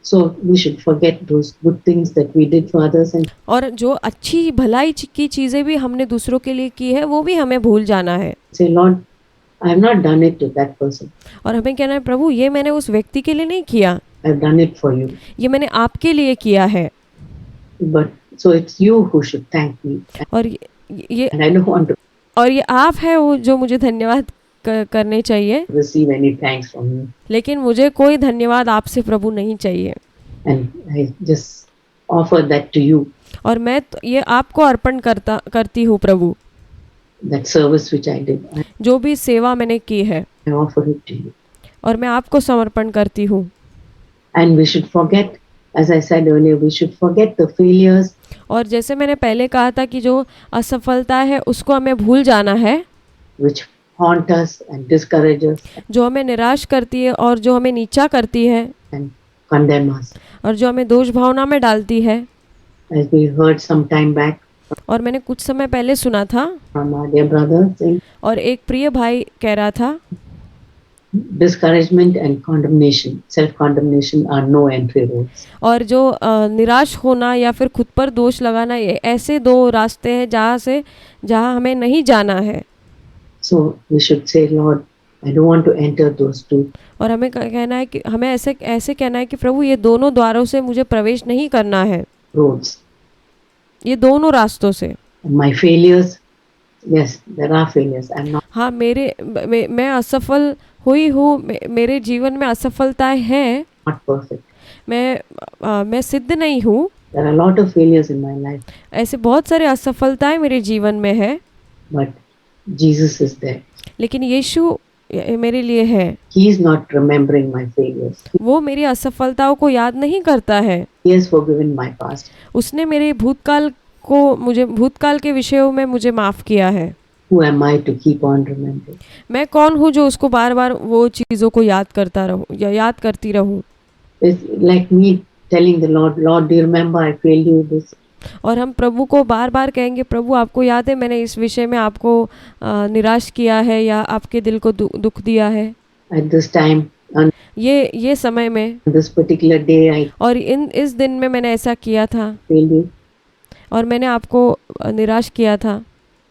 So we should forget those good things that we did for others and और जो अच्छी भलाई की चीज़ें भी हमने दूसरों के लिए की है वो भी हमें भूल जाना है say, Lord, I have not done it to that person. और हमें कहना है प्रभु ये मैंने उस व्यक्ति के लिए नहीं किया, I have done it for you. ये मैंने आपके लिए किया है But so it's you who should thank me. और ये And I don't want to और ये आप है वो जो मुझे धन्यवाद करने चाहिए, receive any thanks from you. लेकिन मुझे कोई धन्यवाद आपसे प्रभु नहीं चाहिए And I just offer that to you, और मैं ये आपको अर्पण करती हूँ प्रभु, that service which I did. जो भी सेवा मैंने की है I offer it to you. और मैं आपको समर्पण करती हूँ। And we should forget, as I said earlier, we should forget the failures और जैसे मैंने पहले कहा था कि जो असफलता है उसको हमें भूल जाना है, which haunt us and discourage us जो हमें निराश करती है और जो हमें नीचा करती है and condemn us. और जो हमें दोष भावना में डालती है। As we heard some time back और मैंने कुछ समय पहले सुना था from our dear brother saying, और एक प्रिय भाई कह रहा था discouragement and condemnation, self-condemnation are no entry roads. और जो निराश होना या फिर खुद पर दोष लगाना, ये ऐसे दो रास्ते हैं जहाँ हमें नहीं जाना है। So we should say, Lord, I don't want to enter those two. और हमें कहना है कि हमें ऐसे कहना है कि प्रभु ये दोनों द्वारों से मुझे प्रवेश नहीं करना है, roads. ये दोनों रास्तों से। My failures, yes, there are failures. I'm not. हाँ, मैं असफल हुई हूँ, मेरे जीवन में असफलताएं हैं, Not perfect. मैं सिद्ध नहीं हूँ। There are a lot of failures in my life, ऐसे बहुत सारे असफलताएं मेरे जीवन में है, but Jesus is there. लेकिन यीशु मेरे लिए है। He is not remembering my failures. वो मेरी असफलताओं को याद नहीं करता है। He has forgiven my past. उसने मेरे भूतकाल के विषयों में मुझे माफ़ किया है। Who am I to keep on remembering? मैं कौन हूँ जो उसको बार बार वो चीज़ों को याद करती रहूँ। It's like me telling the Lord, Lord, do you remember I failed you this? और हम प्रभु को बार बार कहेंगे, प्रभु आपको याद है मैंने इस विषय में आपको निराश किया है या आपके दिल को दुख दिया है। At this time, on ये समय में this particular day, I और इस दिन में मैंने ऐसा किया था failed you. और मैंने आपको निराश किया था।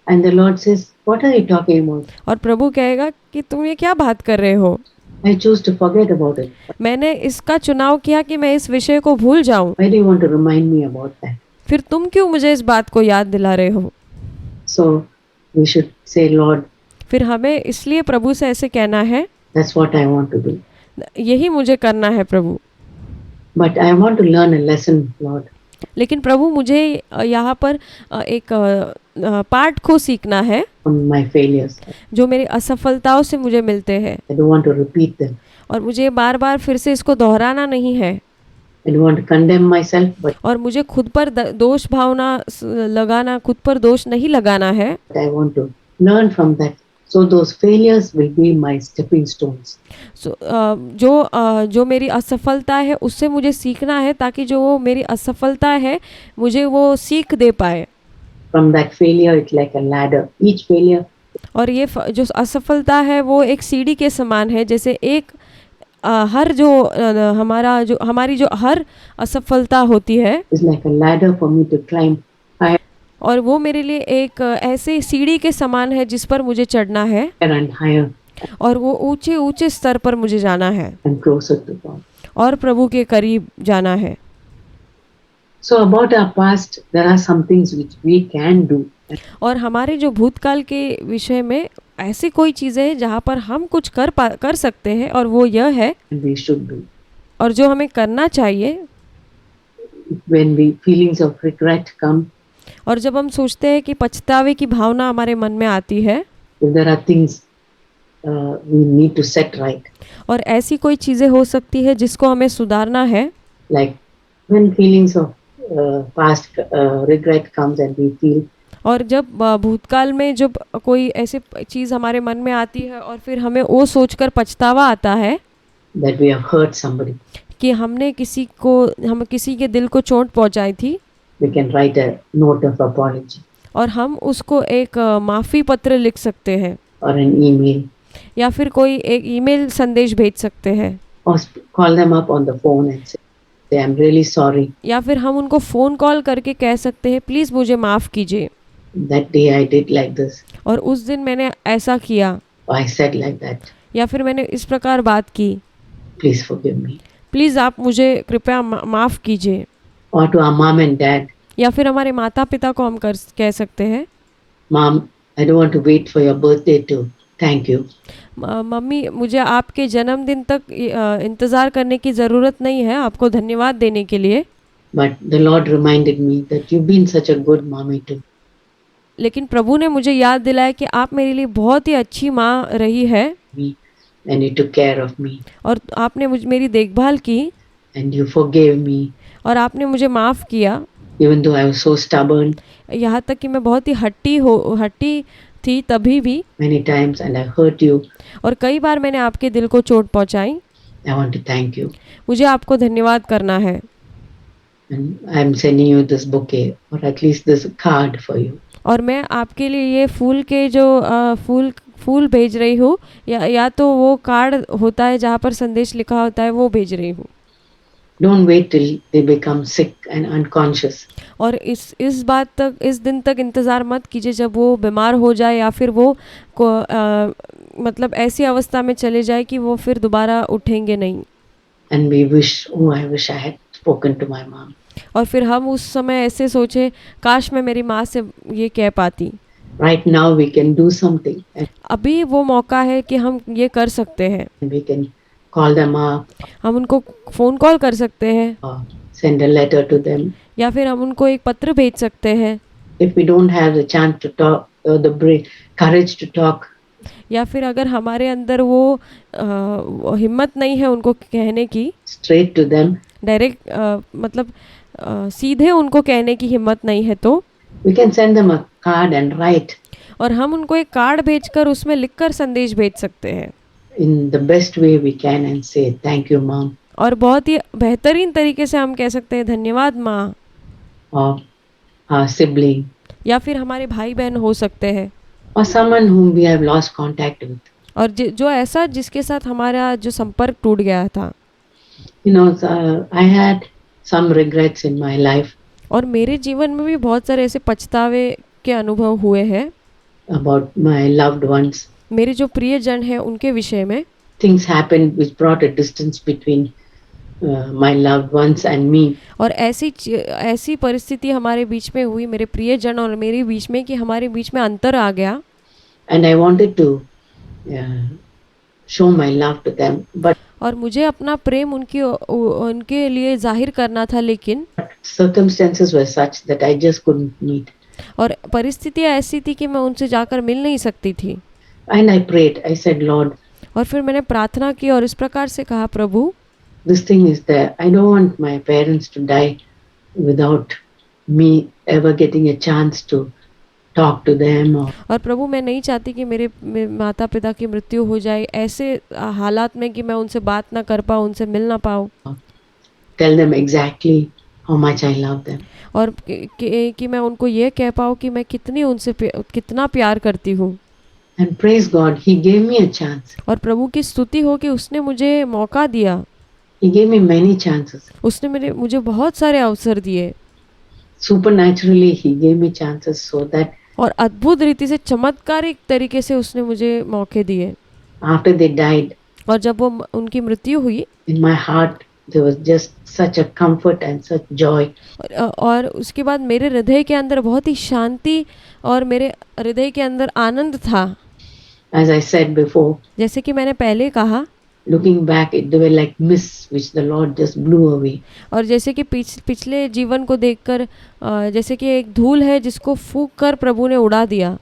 And the Lord says, what are you talking about? और प्रभु कहेगा कि तुम ये क्या बात कर रहे हो। I choose to forget about it. मैंने इसका चुनाव किया कि मैं इस विषय को भूल जाऊं। Why do you want to remind me about that? फिर तुम क्यों मुझे इस बात को याद दिला रहे हो। So we should say, Lord, फिर हमें इसलिए प्रभु से ऐसे कहना है, that's what I want to do. यही मुझे करना है प्रभु। But I want to learn a lesson, Lord. लेकिन प्रभु मुझे यहाँ पर एक पाठ को सीखना है From my failures. जो मेरी असफलताओं से मुझे मिलते हैं, I don't want to repeat them. और मुझे बार बार फिर से इसको दोहराना नहीं है। I don't want to condemn myself, but और मुझे खुद पर दोष भावना लगाना, खुद पर दोष नहीं लगाना है। I want to learn from that. So those failures will be my stepping stones. जो मेरी असफलता है उससे मुझे सीखना है, ताकि जो वो मेरी असफलता है मुझे वो सीख दे पाए। From that failure, it's like a ladder. Each failure. और ये जो असफलता है वो एक सीढ़ी के समान है, जैसे एक हर जो हमारी जो हर असफलता होती है is like a ladder for me to climb higher और वो मेरे लिए एक ऐसे सीढ़ी के समान है जिस पर मुझे चढ़ना है and higher और वो ऊंचे ऊंचे स्तर पर मुझे जाना है and closer to God. और प्रभु के करीब जाना है। So about our past, there are some things which we can do. और हमारे जो भूतकाल के विषय में ऐसी कोई चीज़ें हैं जहाँ पर हम कुछ कर सकते हैं, और वो यह है And we should do. और जो हमें करना चाहिए। When we feelings of regret come, और जब हम सोचते हैं कि पछतावे की भावना हमारे मन में आती है, if there are things we need to set right, और ऐसी कोई चीज़ें हो सकती है जिसको हमें सुधारना है, like when feelings of past regret comes and we feel और जब भूतकाल में जब कोई ऐसी चीज़ हमारे मन में आती है और फिर हमें वो सोचकर पछतावा आता है that we have hurt somebody, कि हम किसी के दिल को चोट पहुंचाई थी, we can write a note of apology और हम उसको एक माफ़ी पत्र लिख सकते हैं or an email या फिर कोई एक ईमेल संदेश भेज सकते हैं or call them up on the phone and say, say, I'm really sorry. या फिर हम उनको फ़ोन कॉल करके कह सकते हैं प्लीज़ मुझे माफ़ कीजिए, That day I did like this. और उस दिन मैंने ऐसा किया, Or I said like that. या फिर मैंने इस प्रकार बात की, Please forgive me. प्लीज़ आप मुझे कृपया माफ़ कीजिए। Or to our mom and dad, या फिर हमारे माता पिता को हम कह सकते हैं, Mom, I don't want to wait for your birthday to thank you. Mummy मुझे आपके जन्मदिन तक इंतज़ार करने की ज़रूरत नहीं है आपको धन्यवाद देने के लिए, But the Lord reminded me that you've been such a good mommy to लेकिन प्रभु ने मुझे याद दिलाया कि आप मेरे लिए बहुत ही अच्छी माँ रही है, me and you took care of me और आपने मेरी देखभाल की, and you forgave me और आपने मुझे माफ़ किया, even though I was so stubborn यहाँ तक कि मैं बहुत ही हट्टी थी तभी भी, many times and I hurt you. और कई बार मैंने आपके दिल को चोट पहुँचाई। I want to thank you. मुझे आपको धन्यवाद करना है, And I'm sending you this bouquet or at least this card for you. और मैं आपके लिए ये फूल के जो फूल भेज रही हूँ, या तो वो कार्ड होता है जहाँ पर संदेश लिखा होता है वो भेज रही हूँ। Don't wait till they become sick and unconscious. और इस दिन तक इंतज़ार मत कीजिए जब वो बीमार हो जाए या फिर वो मतलब ऐसी अवस्था में चले जाए कि वो फिर दोबारा उठेंगे नहीं। And we wish, oh, I wish I had spoken to my mom. और फिर हम उस समय ऐसे सोचे काश मैं मेरी माँ से ये कह पाती। Right now we can do something and अभी वो मौका है कि हम ये कर सकते हैं, we can call them up हम उनको फ़ोन कॉल कर सकते हैं, or send a letter to them. या फिर हम उनको एक पत्र भेज सकते हैं। If we don't have the chance to talk or the courage to talk, या फिर अगर हमारे अंदर वो हिम्मत नहीं है उनको कहने की, straight to them, डायरेक्ट मतलब सीधे उनको कहने की हिम्मत नहीं है, तो we can send them a card and write और हम उनको एक कार्ड भेजकर उसमें लिखकर संदेश भेज सकते हैं, in the best way we can and say thank you mom और बहुत ही बेहतरीन तरीके से हम कह सकते हैं धन्यवाद माँ, or our sibling या फिर हमारे भाई बहन हो सकते हैं, or someone whom we have lost contact with. और जो ऐसा जिसके साथ हमारा जो संपर्क टूट गया था। You know, I had some regrets in my life और मेरे जीवन में भी बहुत सारे ऐसे पछतावे के अनुभव हुए हैं about my loved ones. मेरे जो प्रियजन हैं उनके विषय में। Things happened which brought a distance between my loved ones and me. और ऐसी परिस्थिति हमारे बीच में हुई, मेरे प्रियजन और मेरे बीच में, कि हमारे बीच में अंतर आ गया। And I wanted to show my love to them, but और मुझे अपना प्रेम उनके लिए जाहिर करना था, लेकिन circumstances were such that I just couldn't meet. और परिस्थितियाँ ऐसी थी कि मैं उनसे जाकर मिल नहीं सकती थी। And I prayed. I said, Lord, और फिर मैंने प्रार्थना की और इस प्रकार से कहा, प्रभु this thing is there. I don't want my parents to die without me ever getting a chance to talk to them or और प्रभु मैं नहीं चाहती कि मेरे माता पिता की मृत्यु हो जाए ऐसे हालात में कि मैं उनसे बात ना कर पाऊँ, उनसे मिल ना पाऊँ, tell them exactly how much I love them. और कि मैं उनको ये कह पाऊँ कि मैं कितना प्यार करती हूँ। And praise God, He gave me a chance. और प्रभु की स्तुति हो कि उसने मुझे मौका दिया, He gave me many chances. उसने मुझे बहुत सारे अवसर दिए, Supernaturally, He gave me chances so that और अद्भुत रीति से चमत्कारिक तरीके से उसने मुझे मौके दिए। after they died, और जब वो उनकी मृत्यु हुई, in my heart there was just such a comfort and such joy. और उसके बाद मेरे हृदय के अंदर बहुत ही शांति और मेरे हृदय के अंदर आनंद था। As I said before, जैसे कि मैंने पहले कहा, looking back, they were like mists which the Lord just blew away. और जैसे कि पिछले जीवन को देखकर जैसे कि एक धूल है जिसको फूंक कर प्रभु ने उड़ा दिया।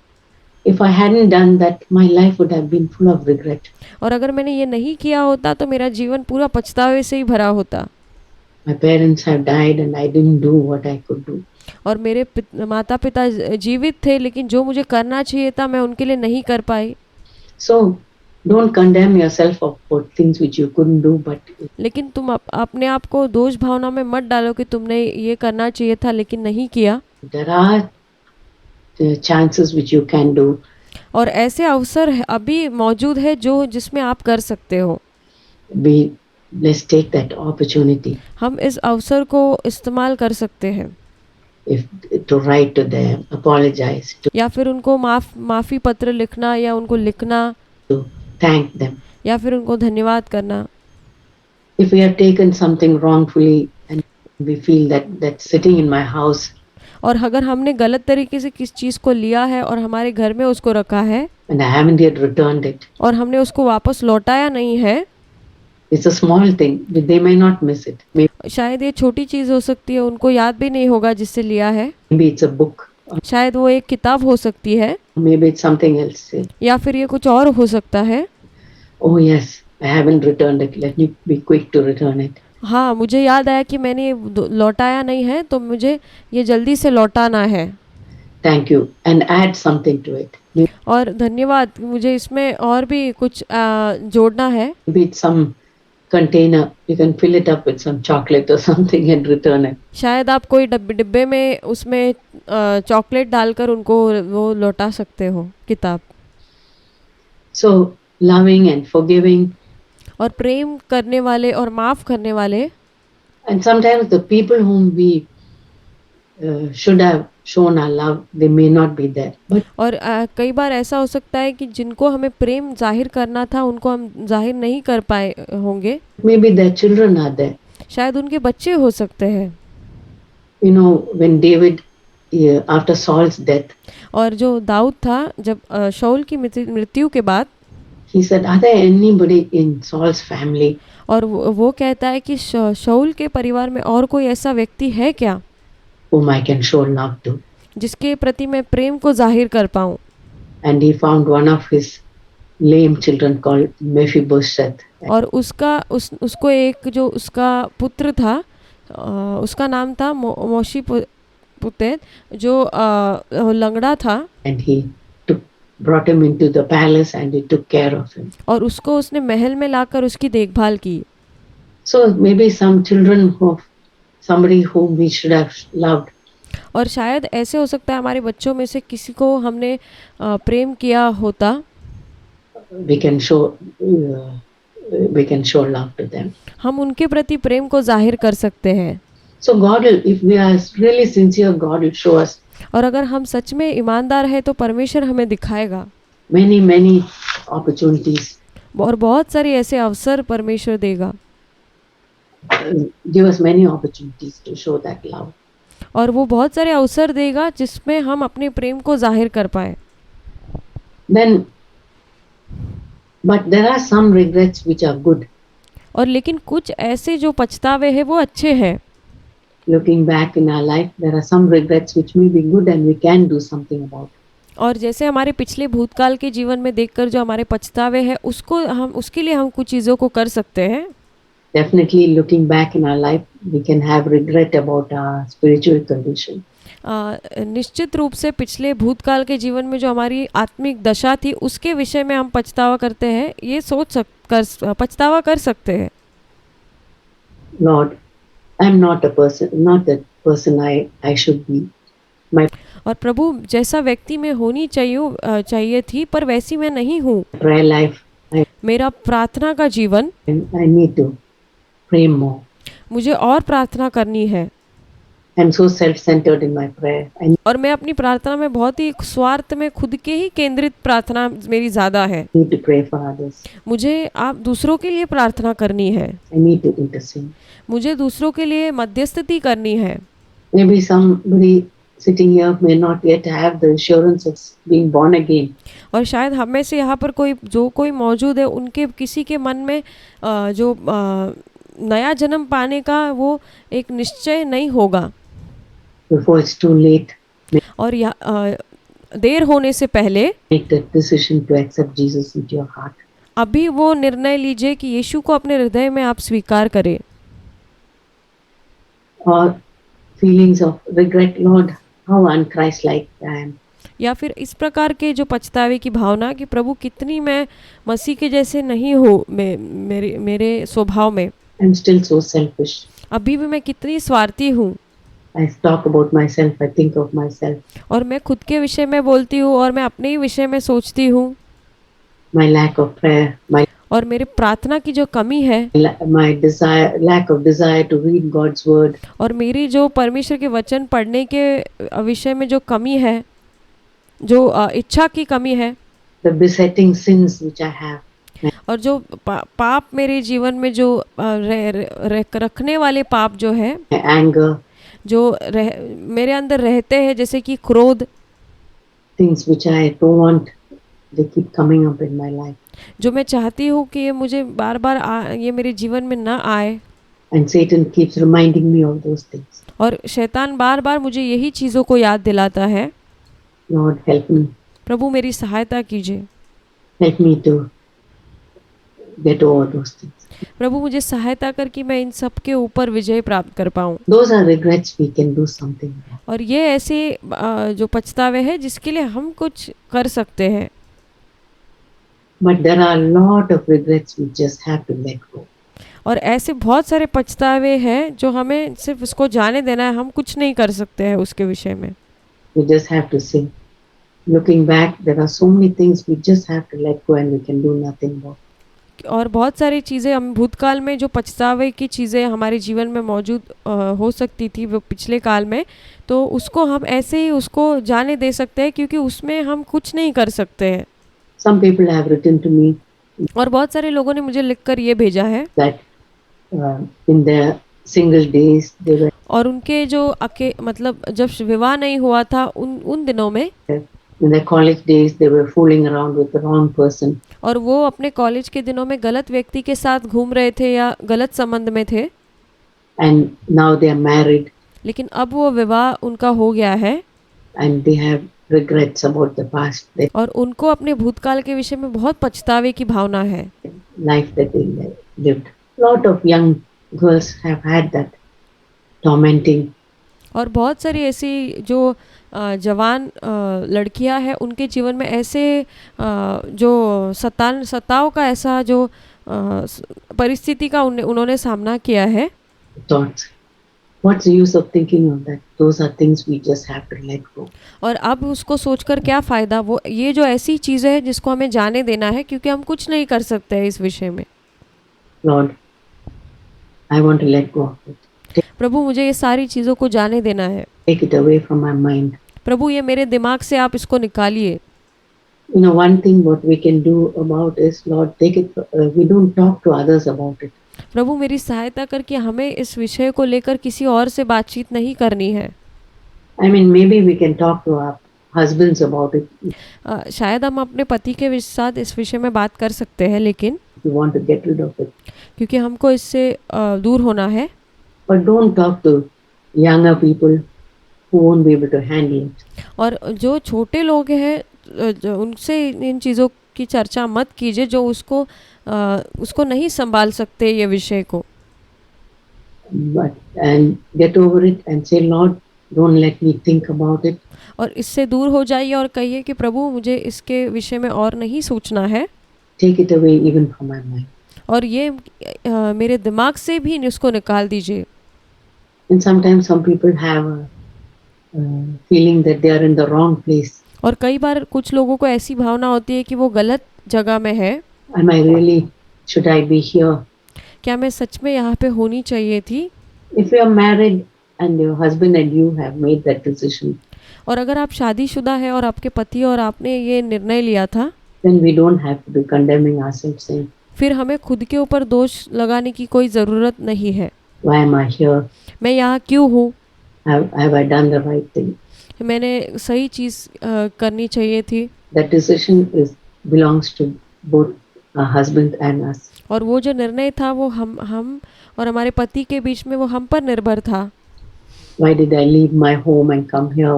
If I hadn't done that, my life would have been full of regret. और अगर मैंने ये नहीं किया होता तो मेरा जीवन पूरा पछतावे से ही भरा होता। My parents have died and I didn't do what I could do. और मेरे माता पिता जीवित थे, लेकिन जो मुझे करना चाहिए था मैं उनके लिए नहीं कर पाई। So don't condemn yourself for things which you couldn't do, but लेकिन तुम अपने आप को दोष भावना में मत डालो कि तुमने ये करना चाहिए था लेकिन नहीं किया। there are chances which you can do. और ऐसे अवसर अभी मौजूद है जिसमें आप कर सकते हो। Be let's take that opportunity हम इस अवसर को इस्तेमाल कर सकते हैं if to write to them, apologize, या फिर उनको माफ़ी पत्र लिखना या उनको लिखना to thank them. या फिर उनको धन्यवाद करना। If we have taken something wrongfully and we feel that that's sitting in my house और अगर हमने गलत तरीके से किस चीज़ को लिया है और हमारे घर में उसको रखा है and I haven't yet returned it, और हमने उसको वापस लौटाया नहीं है, it's a small thing. They may not miss it. शायद ये छोटी चीज़ हो सकती है, उनको याद भी नहीं होगा जिससे लिया है। Maybe it's a book. शायद वो एक किताब हो सकती है Maybe it's something else. या फिर ये कुछ और हो सकता है। Oh yes, I haven't returned it. Let me be quick to return it. हाँ, मुझे याद आया कि मैंने ये लौटाया नहीं है, तो मुझे ये जल्दी से लौटाना है। Thank you. And add something to it. और धन्यवाद, मुझे इसमें और भी कुछ जोड़ना है। Maybe it's some container. You can fill it up with some chocolate or something and return it. शायद आप कोई डिब्बे में उसमें चॉकलेट डालकर उनको वो लौटा सकते हो किताब। So loving and forgiving. और प्रेम करने वाले और माफ़ करने वाले। And sometimes the people whom we should have shown our love, they may not be there. But और कई बार ऐसा हो सकता है कि जिनको हमें प्रेम जाहिर करना था उनको हम जाहिर नहीं कर पाए होंगे। maybe their children are there. शायद उनके बच्चे हो सकते हैं। You know, when David, after Saul's death, और जो दाऊद था जब शाऊल की मृत्यु के बाद, he said, are there anybody in Saul's family और वो कहता है कि शाऊल के परिवार में और कोई ऐसा व्यक्ति है क्या whom I can show love to? जिसके प्रति मैं प्रेम को जाहिर कर पाऊँ। And he found one of his lame children called Mephibosheth. और उसको एक जो उसका पुत्र था, उसका नाम था मोशी पुत्र, जो लंगड़ा था। And he brought him into the palace and he took care of him. और उसको उसने महल में लाकर उसकी देखभाल की। So maybe some children of somebody whom we should have loved. और शायद ऐसे हो सकता है हमारे बच्चों में से किसी को हमने प्रेम किया होता। We can show love to them. हम उनके प्रति प्रेम को जाहिर कर सकते हैं। So God will, if we are really sincere, God will show us और अगर हम सच में ईमानदार हैं तो परमेश्वर हमें दिखाएगा many opportunities. और बहुत सारे ऐसे अवसर परमेश्वर देगा। Give us many opportunities to show that love. और वो बहुत सारे अवसर देगा जिसमें हम अपने प्रेम को जाहिर कर पाए। Then, but there are some regrets which are good. और लेकिन कुछ ऐसे जो पछतावे हैं वो अच्छे हैं। Looking back in our life, there are some regrets which may be good and we can do something about. और जैसे हमारे पिछले भूतकाल के जीवन में देखकर जो हमारे पछतावे हैं उसके लिए हम कुछ चीज़ों को कर सकते हैं। Definitely looking back in our life, we can have regret about our spiritual condition. निश्चित रूप से पिछले भूतकाल के जीवन में जो हमारी आत्मिक दशा थी उसके विषय में हम पछतावा करते हैं, ये पछतावा कर सकते हैं। Lord, I'm not the person I should be. और प्रभु, जैसा व्यक्ति में होनी चाहिए थी पर वैसी मैं नहीं हूँ। Prayer life, मेरा प्रार्थना का जीवन, I need to pray more. मुझे और प्रार्थना करनी है। I'm so self-centered in my prayer. और मैं अपनी प्रार्थना में बहुत ही स्वार्थ में खुद के ही केंद्रित प्रार्थना मेरी ज़्यादा है। I need to pray for others. मुझे आप दूसरों के लिए प्रार्थना करनी है। I need to intercede. मुझे दूसरों के लिए मध्यस्थता करनी है। Maybe somebody sitting here may not yet have the assurance of being born again. और शायद हम में से यहाँ पर कोई मौजूद है, उनके किसी के मन में जो नया जन्म पाने का वो एक निश्चय नहीं होगा। Before it's too late. और देर होने से पहले Make the decision to accept Jesus into your heart. अभी वो निर्णय लीजिए कि यीशु को अपने हृदय में आप स्वीकार करें। Or feelings of regret, Lord, how unchristlike I am. या फिर इस प्रकार के जो पछतावे की भावना कि प्रभु कितनी मैं मसीह के जैसे नहीं हूँ मेरे स्वभाव में। I'm still so selfish. अभी भी मैं कितनी स्वार्थी हूँ। I talk about myself, I think of myself. और मैं खुद के विषय में बोलती हूँ और मैं अपने ही विषय में सोचती हूँ। My lack of prayer, और मेरे प्रार्थना की जो कमी है my desire, lack of desire to read God's word, और मेरी जो परमेश्वर के वचन पढ़ने के विषय में जो कमी है, जो इच्छा की कमी है, the besetting sins which I have, और जो पाप मेरे जीवन में जो रखने वाले पाप जो है, my anger, जो मेरे अंदर रहते हैं, जैसे कि क्रोध, things which I don't want, they keep coming up in my life. जो मैं चाहती हूँ कि ये मुझे बार बार ये मेरे जीवन में ना आए, And Satan keeps reminding me of those things. और शैतान बार बार मुझे यही चीज़ों को याद दिलाता है। Lord, help me. प्रभु मेरी सहायता कीजिए, Help me to get over those things. प्रभु मुझे सहायता कर कि मैं इन सब के ऊपर विजय प्राप्त कर पाऊँ। Those are regrets we can do something about. और ये ऐसे जो पछतावे हैं जिसके लिए हम कुछ कर सकते हैं। But there are a lot of regrets we just have to let go. और ऐसे बहुत सारे पछतावे हैं जो हमें सिर्फ उसको जाने देना है, हम कुछ नहीं कर सकते हैं उसके विषय में। We just have to say, looking back, there are so many things we just have to let go and we can do nothing about. और बहुत सारी चीज़ें हम भूतकाल में जो पछतावे की चीज़ें हमारे जीवन में मौजूद हो सकती थी वो पिछले काल में, तो उसको हम ऐसे ही उसको जाने दे सकते हैं क्योंकि उसमें हम कुछ नहीं कर सकते हैं। Some people have written to me और बहुत सारे लोगों ने मुझे लिखकर ये भेजा है that in their single days they were और उनके जो मतलब जब विवाह नहीं हुआ था उन दिनों में, in their college days they were fooling around with the wrong person, और वो अपने कॉलेज के दिनों में गलत व्यक्ति के साथ घूम रहे थे या गलत संबंध में थे, and now they are married लेकिन अब वो विवाह उनका हो गया है and they have regrets about the past, the और उनको अपने भूतकाल के विषय में बहुत पछतावे की भावना है। life that they lived. Lot of young girls have had that tormenting. और बहुत सारी ऐसी जो जवान लड़कियां हैं उनके जीवन में ऐसे जो सताव का ऐसा जो परिस्थिति का उन्होंने सामना किया है। Thoughts. What's the use of thinking of that? Those are things we just have to let go. और अब उसको सोचकर क्या फ़ायदा, वो ये जो ऐसी चीज़ें हैं जिसको हमें जाने देना है क्योंकि हम कुछ नहीं कर सकते हैं इस विषय में। Lord, I want to let go of it. प्रभु मुझे ये सारी चीज़ों को जाने देना है। Take it away from my mind. प्रभु ये मेरे दिमाग से आप इसको निकालिए। You know, one thing what we can do about is, Lord, take it. We don't talk to others about it. प्रभु मेरी सहायता करके हमें इस विषय को लेकर किसी और से बातचीत नहीं करनी है। I mean, maybe we can talk to our husbands about it. शायद हम अपने पति के साथ इस विषय में बात कर सकते हैं, लेकिन If we want to get rid of it. क्योंकि हमको इससे दूर होना है। But don't talk to younger people who won't be able to handle it. और जो छोटे लोग हैं उनसे इन चीज़ों की चर्चा मत कीजिए जो उसको नहीं संभाल सकते ये विषय को। And get over it and say, Lord, don't let me think about it. और इससे दूर हो जाइए और कहिए कि प्रभु मुझे इसके विषय में और नहीं सोचना है। Take it away even from my mind. और ये मेरे दिमाग से भी इसको निकाल दीजिए। And sometimes some people have a feeling that they are in the wrong place. और कई बार कुछ लोगों को ऐसी भावना होती है कि वो गलत जगह में है। Am I really, should I be here? क्या मैं सच में यहाँ पे होनी चाहिए थी? If you are married and your husband and you have made that decision, और अगर आप शादीशुदा है और आपके पति और आपने ये निर्णय लिया था, then we don't have to be condemning ourselves saying, फिर हमें खुद के ऊपर दोष लगाने की कोई ज़रूरत नहीं है। why am I here? मैं यहाँ क्यों हूँ? Have I done the right thing? मैंने सही चीज़ करनी चाहिए थी। That decision belongs to both our husband and us. और वो जो निर्णय था वो हम और हमारे पति के बीच में वो हम पर निर्भर था। Why did I leave my home and come here?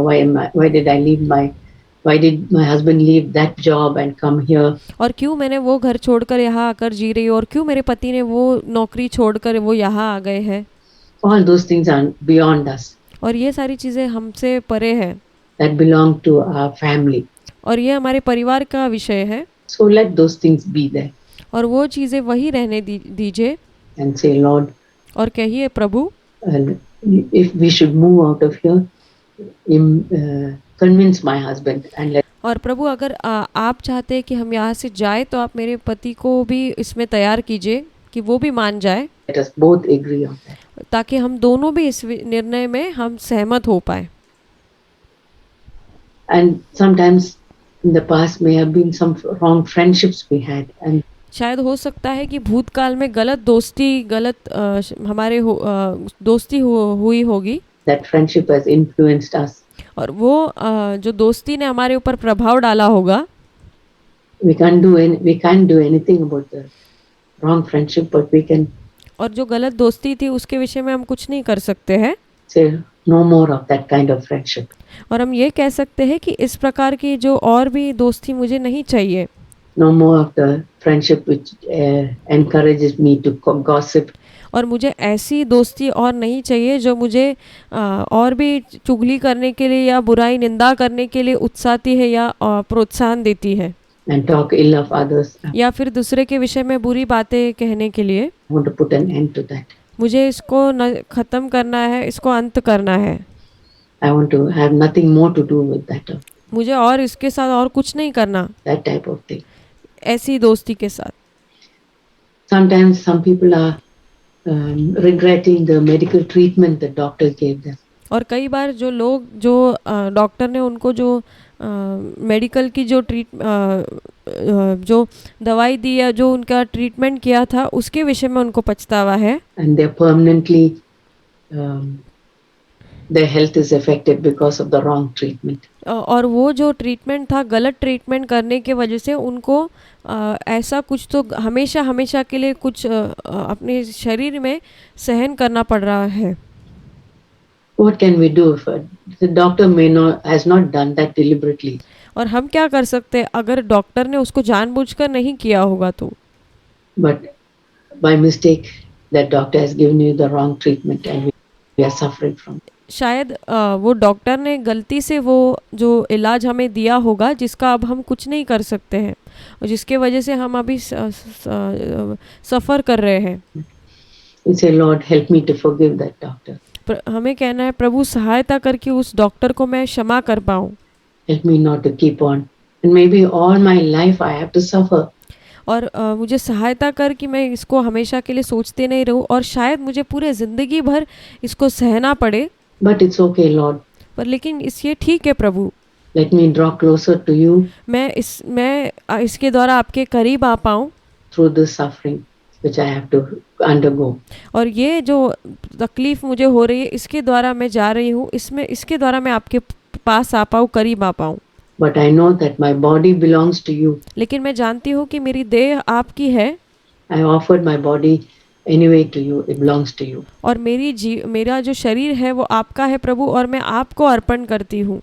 Why did my husband leave that job and come here? और क्यों मैंने वो घर छोड़कर यहाँ आकर जी रही हूँ और क्यों मेरे पति ने वो नौकरी छोड़कर वो यहाँ आ गए हैं। All those things are beyond us. और ये सारी चीज़ें हमसे परे हैं। That belong to our family. और ये हमारे परिवार का विषय है। So let those things be there. और वो चीज़ें वही रहने दीजिए। And say, Lord, और कहिए प्रभु, if we should move out of here, convince my husband and let और प्रभु अगर आप चाहते हैं कि हम यहाँ से जाए तो आप मेरे पति को भी इसमें तैयार कीजिए कि वो भी मान जाए, Let us both agree on that. ताकि हम दोनों भी इस निर्णय में हम सहमत हो पाए। And sometimes in the past may have been some wrong friendships we had, and शायद हो सकता है कि भूतकाल में गलत दोस्ती, गलत दोस्ती हुई होगी, that friendship has influenced us. और वो जो दोस्ती ने हमारे ऊपर प्रभाव डाला होगा। We can't do anything about the wrong friendship, but we can और जो गलत दोस्ती थी उसके विषय में हम कुछ नहीं कर सकते हैं, say no more of that kind of friendship. और हम ये कह सकते हैं कि इस प्रकार की जो और भी दोस्ती मुझे नहीं चाहिए। No more of the friendship which encourages me to gossip. और मुझे ऐसी दोस्ती और नहीं चाहिए जो मुझे और भी चुगली करने के लिए या बुराई निंदा करने के लिए उत्साहती है या प्रोत्साहन देती है, And talk ill of others. या फिर दूसरे के विषय में बुरी बातें कहने के लिए। I want to put an end to that. मुझे इसको ख़त्म करना है, इसको अंत करना है। I want to have nothing more to do with that, मुझे और इसके साथ और कुछ नहीं करना, that type of thing. ऐसी दोस्ती के साथ। Sometimes some people are regretting the medical treatment the doctor gave them. और कई बार जो लोग जो डॉक्टर ने उनको जो मेडिकल की जो जो दवाई दी या जो उनका ट्रीटमेंट किया था उसके विषय में उनको पछतावा है, And they're permanently their health is affected because of the wrong treatment. और वो जो ट्रीटमेंट था गलत ट्रीटमेंट करने के वजह से उनको ऐसा कुछ तो हमेशा हमेशा के लिए कुछ अपने शरीर में सहन करना पड़ रहा है। What can we do if the doctor has not done that deliberately? और हम क्या कर सकते हैं अगर डॉक्टर ने उसको जानबूझकर नहीं किया होगा तो? But by mistake that doctor has given you the wrong treatment and we are suffering from it. शायद वो डॉक्टर ने गलती से वो जो इलाज हमें दिया होगा जिसका अब हम कुछ नहीं कर सकते हैं और जिसके वजह से हम अभी सफ़र कर रहे हैं। We say, Lord, help me to forgive that doctor. हमें कहना है प्रभु सहायता करके उस डॉक्टर को मैं क्षमा कर पाऊँ। Help me not to keep on. And maybe all my life I have to suffer. और मुझे सहायता कर कि मैं इसको हमेशा के लिए सोचते नहीं रहूं और शायद मुझे पूरे ज़िंदगी भर इसको सहना पड़े। But it's okay, Lord. पर लेकिन ये ठीक है प्रभु। Let me draw closer to you. मैं इसके द्वारा आपके करीब आ पाऊँ। Through this suffering which I have to undergo. और ये जो तकलीफ मुझे हो रही है इसके द्वारा मैं जा रही हूँ, इसके द्वारा मैं आपके पास आ पाऊँ, करीब आ पाऊँ। But I know that my body belongs to you. लेकिन मैं जानती हूँ कि मेरी देह आपकी है। I offered my body anyway to you. It belongs to you. और मेरा जो शरीर है वो आपका है प्रभु और मैं आपको अर्पण करती हूँ।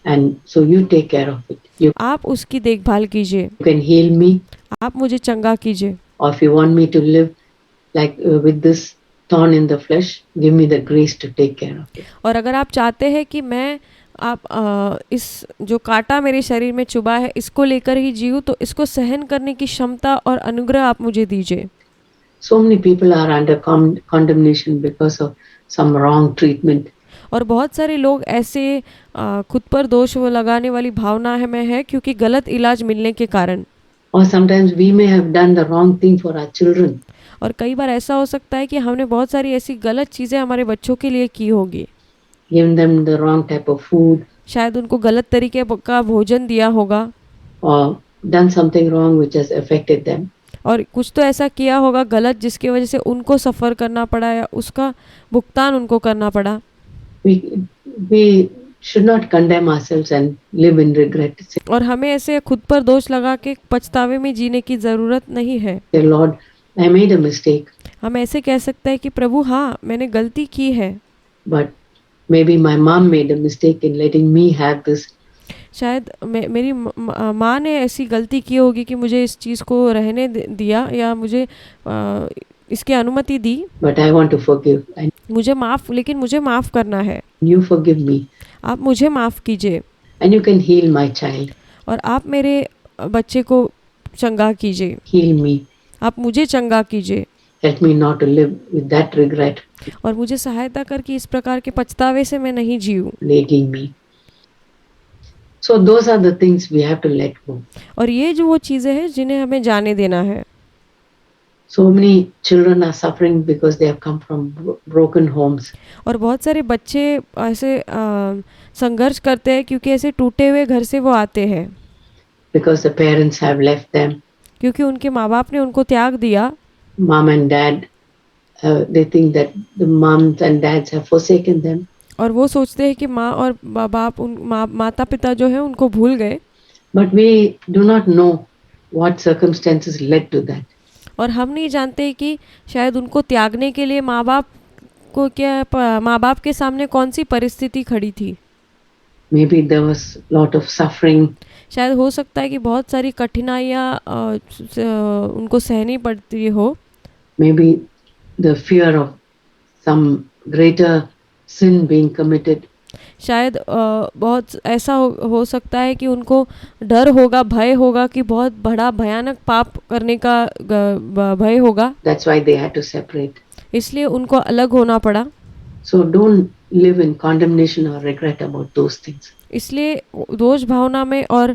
And so you take care of it. आप उसकी देखभाल कीजिए। You can heal me. आप मुझे चंगा कीजिए। Or if you want me to live like with this thorn in the flesh, give me the grace to take care of it. और अगर आप चाहते हैं कि मैं इस जो कांटा मेरे शरीर में चुभा है इसको लेकर ही जीऊँ तो इसको सहन करने की क्षमता और अनुग्रह आप मुझे दीजिए। So many people are under condemnation because of some wrong treatment. और बहुत सारे लोग ऐसे खुद पर दोष वो लगाने वाली भावना में है क्योंकि गलत इलाज मिलने के कारण। Or sometimes we may have done the wrong thing for our children. और कई बार ऐसा हो सकता है कि हमने बहुत सारी ऐसी गलत चीज़ें हमारे बच्चों के लिए की होगी। Given them the wrong type of food. शायद उनको गलत तरीके का भोजन दिया होगा। Or done something wrong which has affected them. और कुछ तो ऐसा किया होगा गलत जिसकी वजह से उनको सफ़र करना पड़ा या उसका भुगतान उनको करना पड़ा। We should not condemn ourselves and live in regret. और हमें ऐसे खुद पर दोष लगा के पछतावे में जीने की ज़रूरत नहीं है। Say, Lord, I made a mistake. हम ऐसे कह सकते हैं कि प्रभु हाँ मैंने गलती की है। But maybe my mom made a mistake in letting me have this. शायद मेरी माँ ने ऐसी गलती की होगी कि मुझे इस चीज़ को रहने दिया या मुझे इसकी अनुमति दी। But I want to forgive. लेकिन मुझे माफ़ करना है। You forgive me. आप मुझे माफ़ कीजिए। And you can heal my child. और आप मेरे बच्चे को चंगा कीजिए। Heal me. आप मुझे चंगा कीजिए। Help me not to live with that regret. और मुझे सहायता कर कि इस प्रकार के पछतावे से मैं नहीं जीऊँ। Plaguing me. So those are the things we have to let go. और ये जो वो चीज़ें हैं जिन्हें हमें जाने देना है। So many children are suffering because they have come from broken homes. और बहुत सारे बच्चे ऐसे संघर्ष करते हैं क्योंकि ऐसे टूटे हुए घर से वो आते हैं, Because the parents have left them. क्योंकि उनके माँ बाप ने उनको त्याग दिया। Mom and dad, they think that the moms and dads have forsaken them. और वो सोचते हैं कि माँ और बाप माता पिता जो है उनको भूल गए। But we do not know what circumstances led to that. और हम नहीं जानते कि शायद उनको त्यागने के लिए माँ बाप के सामने कौन सी परिस्थिति खड़ी थी। Maybe there was lot of suffering. शायद हो सकता है कि बहुत सारी कठिनाइयाँ उनको सहनी पड़ती हो। Maybe the fear of some greater sin being committed. शायद बहुत ऐसा हो सकता है कि उनको डर होगा, भय होगा कि बहुत बड़ा भयानक पाप करने का भय होगा। That's why they had to separate. इसलिए उनको अलग होना पड़ा। So don't live in condemnation or regret about those things. इसलिए दोष भावना में और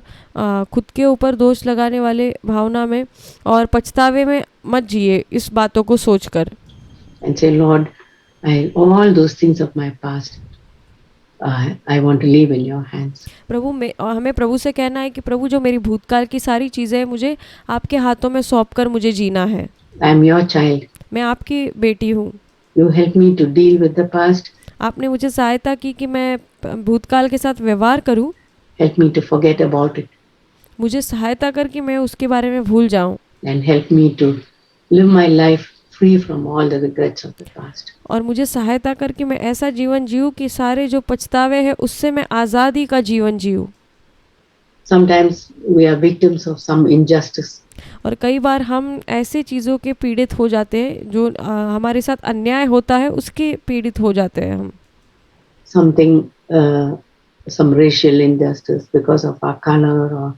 खुद के ऊपर दोष लगाने वाले भावना में और पछतावे में मत जिए इस बातों को सोचकर। And say, Lord, all those things of my past, I want to leave in your hands. प्रभु में हमें प्रभु से कहना है कि प्रभु जो मेरी भूतकाल की सारी चीज़ें मुझे आपके हाथों में सौंपकर मुझे जीना है। I am your child. मैं आपकी बेटी हूँ। You help me to deal with the past. आपने मुझे सहायता की कि मैं भूतकाल के साथ व्यवहार करूं। Help me to forget about it. मुझे सहायता कर कि मैं उसके बारे में भूल जाऊं। And help me to live my life free from all the regrets of the past. और मुझे सहायता कर कि मैं ऐसा जीवन जीऊं कि सारे जो पछतावे हैं उससे मैं आज़ादी का जीवन जीऊं। Sometimes we are victims of some injustice. और कई बार हम ऐसे चीज़ों के पीड़ित हो जाते हैं जो हमारे साथ अन्याय होता है उसके पीड़ित हो जाते हैं हम। Something, some racial injustice because of our color or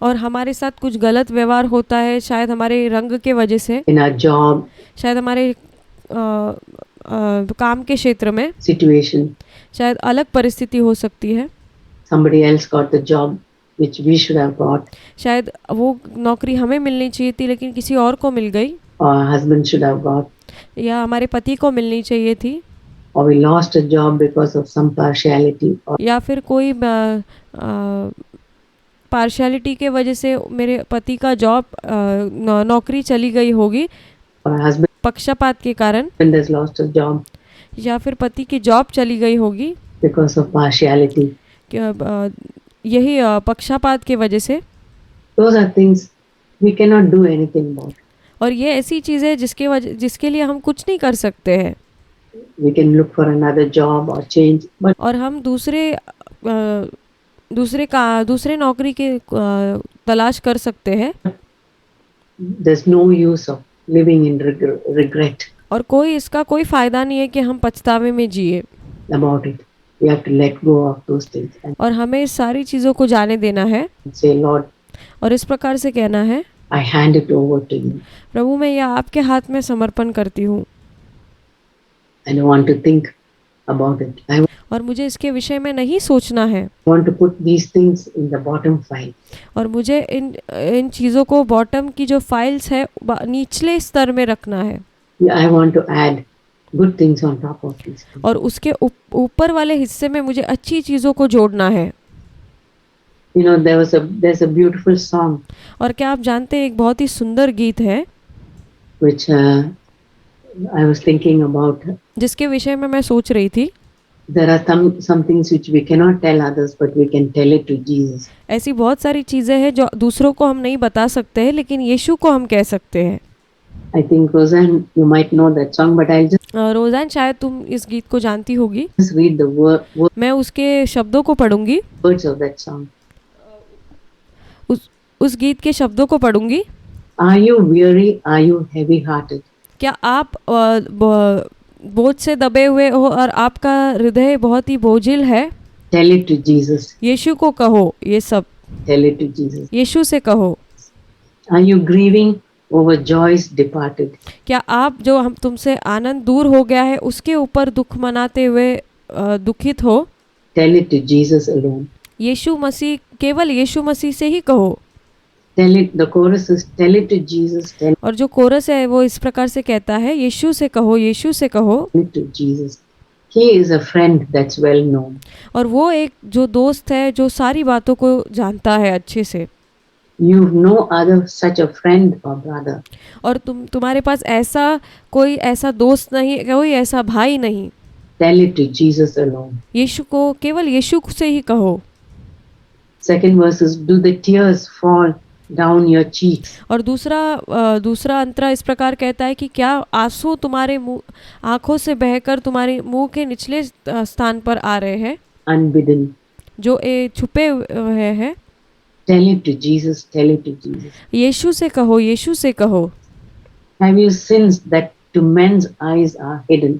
और हमारे साथ कुछ गलत व्यवहार होता है शायद हमारे रंग के वजह से, in our job शायद हमारे काम के क्षेत्र में situation. शायद अलग परिस्थिति हो सकती है। Somebody else got the job which we should have got. शायद वो नौकरी हमें मिलनी चाहिए थी लेकिन किसी और को मिल गई, Or our husband should have got. या हमारे पति को मिलनी चाहिए थी, Or we lost a job because of some partiality. Or या फिर कोई पार्शियलिटी के वजह से मेरे पति का जॉब नौकरी चली गई होगी, our husband पक्षपात के कारण, has lost a job या फिर पति की जॉब चली गई होगी because of partiality. यही पक्षपात के वजह से। Those are things we cannot do anything about. और ये ऐसी चीज़ है जिसके लिए हम कुछ नहीं कर सकते हैं। We can look for another job or change, but और हम दूसरे नौकरी के तलाश कर सकते हैं। there's no use of living in regret और इसका कोई फ़ायदा नहीं है कि हम पछतावे में जिए। about it. We have to let go of those things and और हमें इस सारी चीज़ों को जाने देना है say, Lord, और इस प्रकार से कहना है, I hand it over to you. प्रभु मैं यह आपके हाथ में समर्पण करती हूँ। I don't want to think about it. I और मुझे इसके विषय में नहीं सोचना है। want to put these things in the bottom file. और मुझे इन चीज़ों को बॉटम की जो फाइल्स है निचले स्तर में रखना है। I want to add good things on top of these things. और उसके ऊपर वाले हिस्से में मुझे अच्छी चीज़ों को जोड़ना है। You know, there's a beautiful song और क्या आप जानते हैं एक बहुत ही सुंदर गीत है which I was thinking about. जिसके विषय में मैं सोच रही थी। There are some things which we cannot tell others, but we can tell it to Jesus. ऐसी बहुत सारी चीज़ें हैं जो दूसरों को हम नहीं बता सकते हैं लेकिन यीशु को हम कह सकते हैं। I think Roseanne, you might know that song, but I'll रोज़ान शायद तुम इस गीत को जानती होगी। just read the मैं उसके शब्दों को पढ़ूंगी, words of that song. उस गीत के शब्दों को पढ़ूंगी। Are you weary? Are you heavy-hearted? क्या आप बोझ से दबे हुए हो और आपका हृदय बहुत ही बोझिल है? Tell it to Jesus. यीशु को कहो ये सब। Tell it to Jesus. यीशु से कहो। Are you grieving over joys departed? क्या आप जो हम तुमसे आनंद दूर हो गया है उसके ऊपर दुख मनाते हुए दुखित हो? Tell it to Jesus alone. यीशु मसीह, केवल यीशु मसीह से ही कहो। Tell it, the chorus is tell it to Jesus, tell और जो कोरस है वो इस प्रकार से कहता है, यीशु से कहो, यीशु से कहो। it to Jesus. He is a friend that's well known. और वो एक जो दोस्त है जो सारी बातों को जानता है अच्छे से। You've no other such a friend or brother. और तुम्हारे पास ऐसा कोई ऐसा दोस्त नहीं, कोई ऐसा भाई नहीं। Tell it to Jesus alone. यीशु को, केवल यीशु से ही कहो। Second verse is, do the tears fall down your cheeks? और दूसरा अंतरा इस प्रकार कहता है कि क्या आंसू तुम्हारे मुंह, आंखों से बहकर तुम्हारे मुंह के निचले स्थान पर आ रहे हैं, Unbidden. जो छुपे हुए हैं। Tell it to Jesus, tell it to Jesus. यीशु से कहो, यीशु से कहो। Have you sins that to men's eyes are hidden?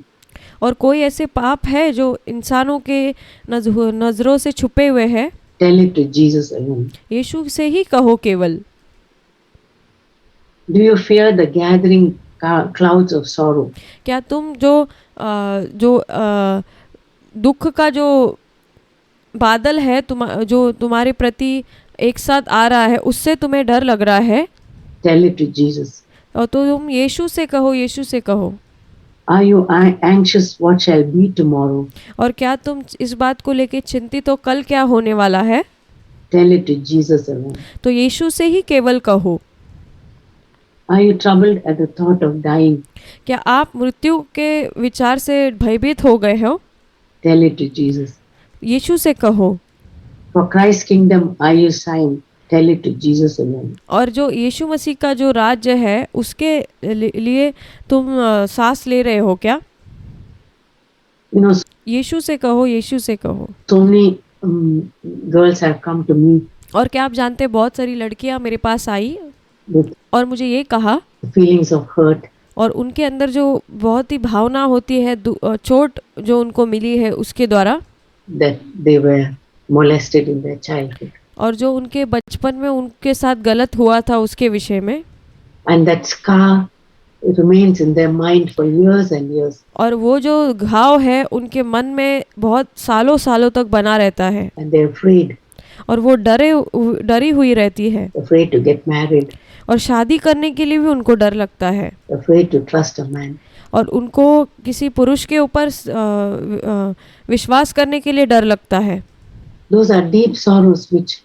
और कोई ऐसे पाप है जो इंसानों के नजरों से छुपे हुए हैं? Tell it to Jesus alone. यीशु से ही कहो केवल। Do you fear the gathering clouds of sorrow? क्या तुम जो दुख का जो बादल है जो तुम्हारे प्रति एक साथ आ रहा है, उससे तुम्हें डर लग रहा है? Tell it to Jesus. और तो तुम यीशु से कहो, यीशु से कहो। Are you anxious what shall be tomorrow? और क्या तुम इस बात को लेके चिंतित हो कल क्या होने वाला है? Tell it to Jesus alone. तो यीशु से ही केवल कहो। Are you troubled at the thought of dying? क्या आप मृत्यु के विचार से भयभीत हो गए हो? Tell it to Jesus. यीशु से कहो। For Christ's kingdom are you sighing? Tell it to Jesus alone. और जो यीशु मसीह का जो राज्य है उसके लिए तुम सांस ले रहे हो क्या? You know, यीशु से कहो, यीशु से कहो। so many girls have come to me और क्या आप जानते हैं, बहुत सारी लड़कियां मेरे पास आई with और मुझे ये कहा, feelings of hurt, और उनके अंदर जो बहुत ही भावना होती है, चोट जो उनको मिली है उसके द्वारा, that they were molested in their childhood. और जो उनके बचपन में उनके साथ गलत हुआ था उसके विषय में। And that scar remains in their mind for years and years. और वो जो घाव है उनके मन में बहुत सालों सालों तक बना रहता है। And they're afraid. और वो डरी हुई रहती है। Afraid to get married. और शादी करने के लिए भी उनको डर लगता है। Afraid to trust a man. और उनको किसी पुरुष के ऊपर विश्वास करने के लिए डर लगता है। Those are deep sorrows which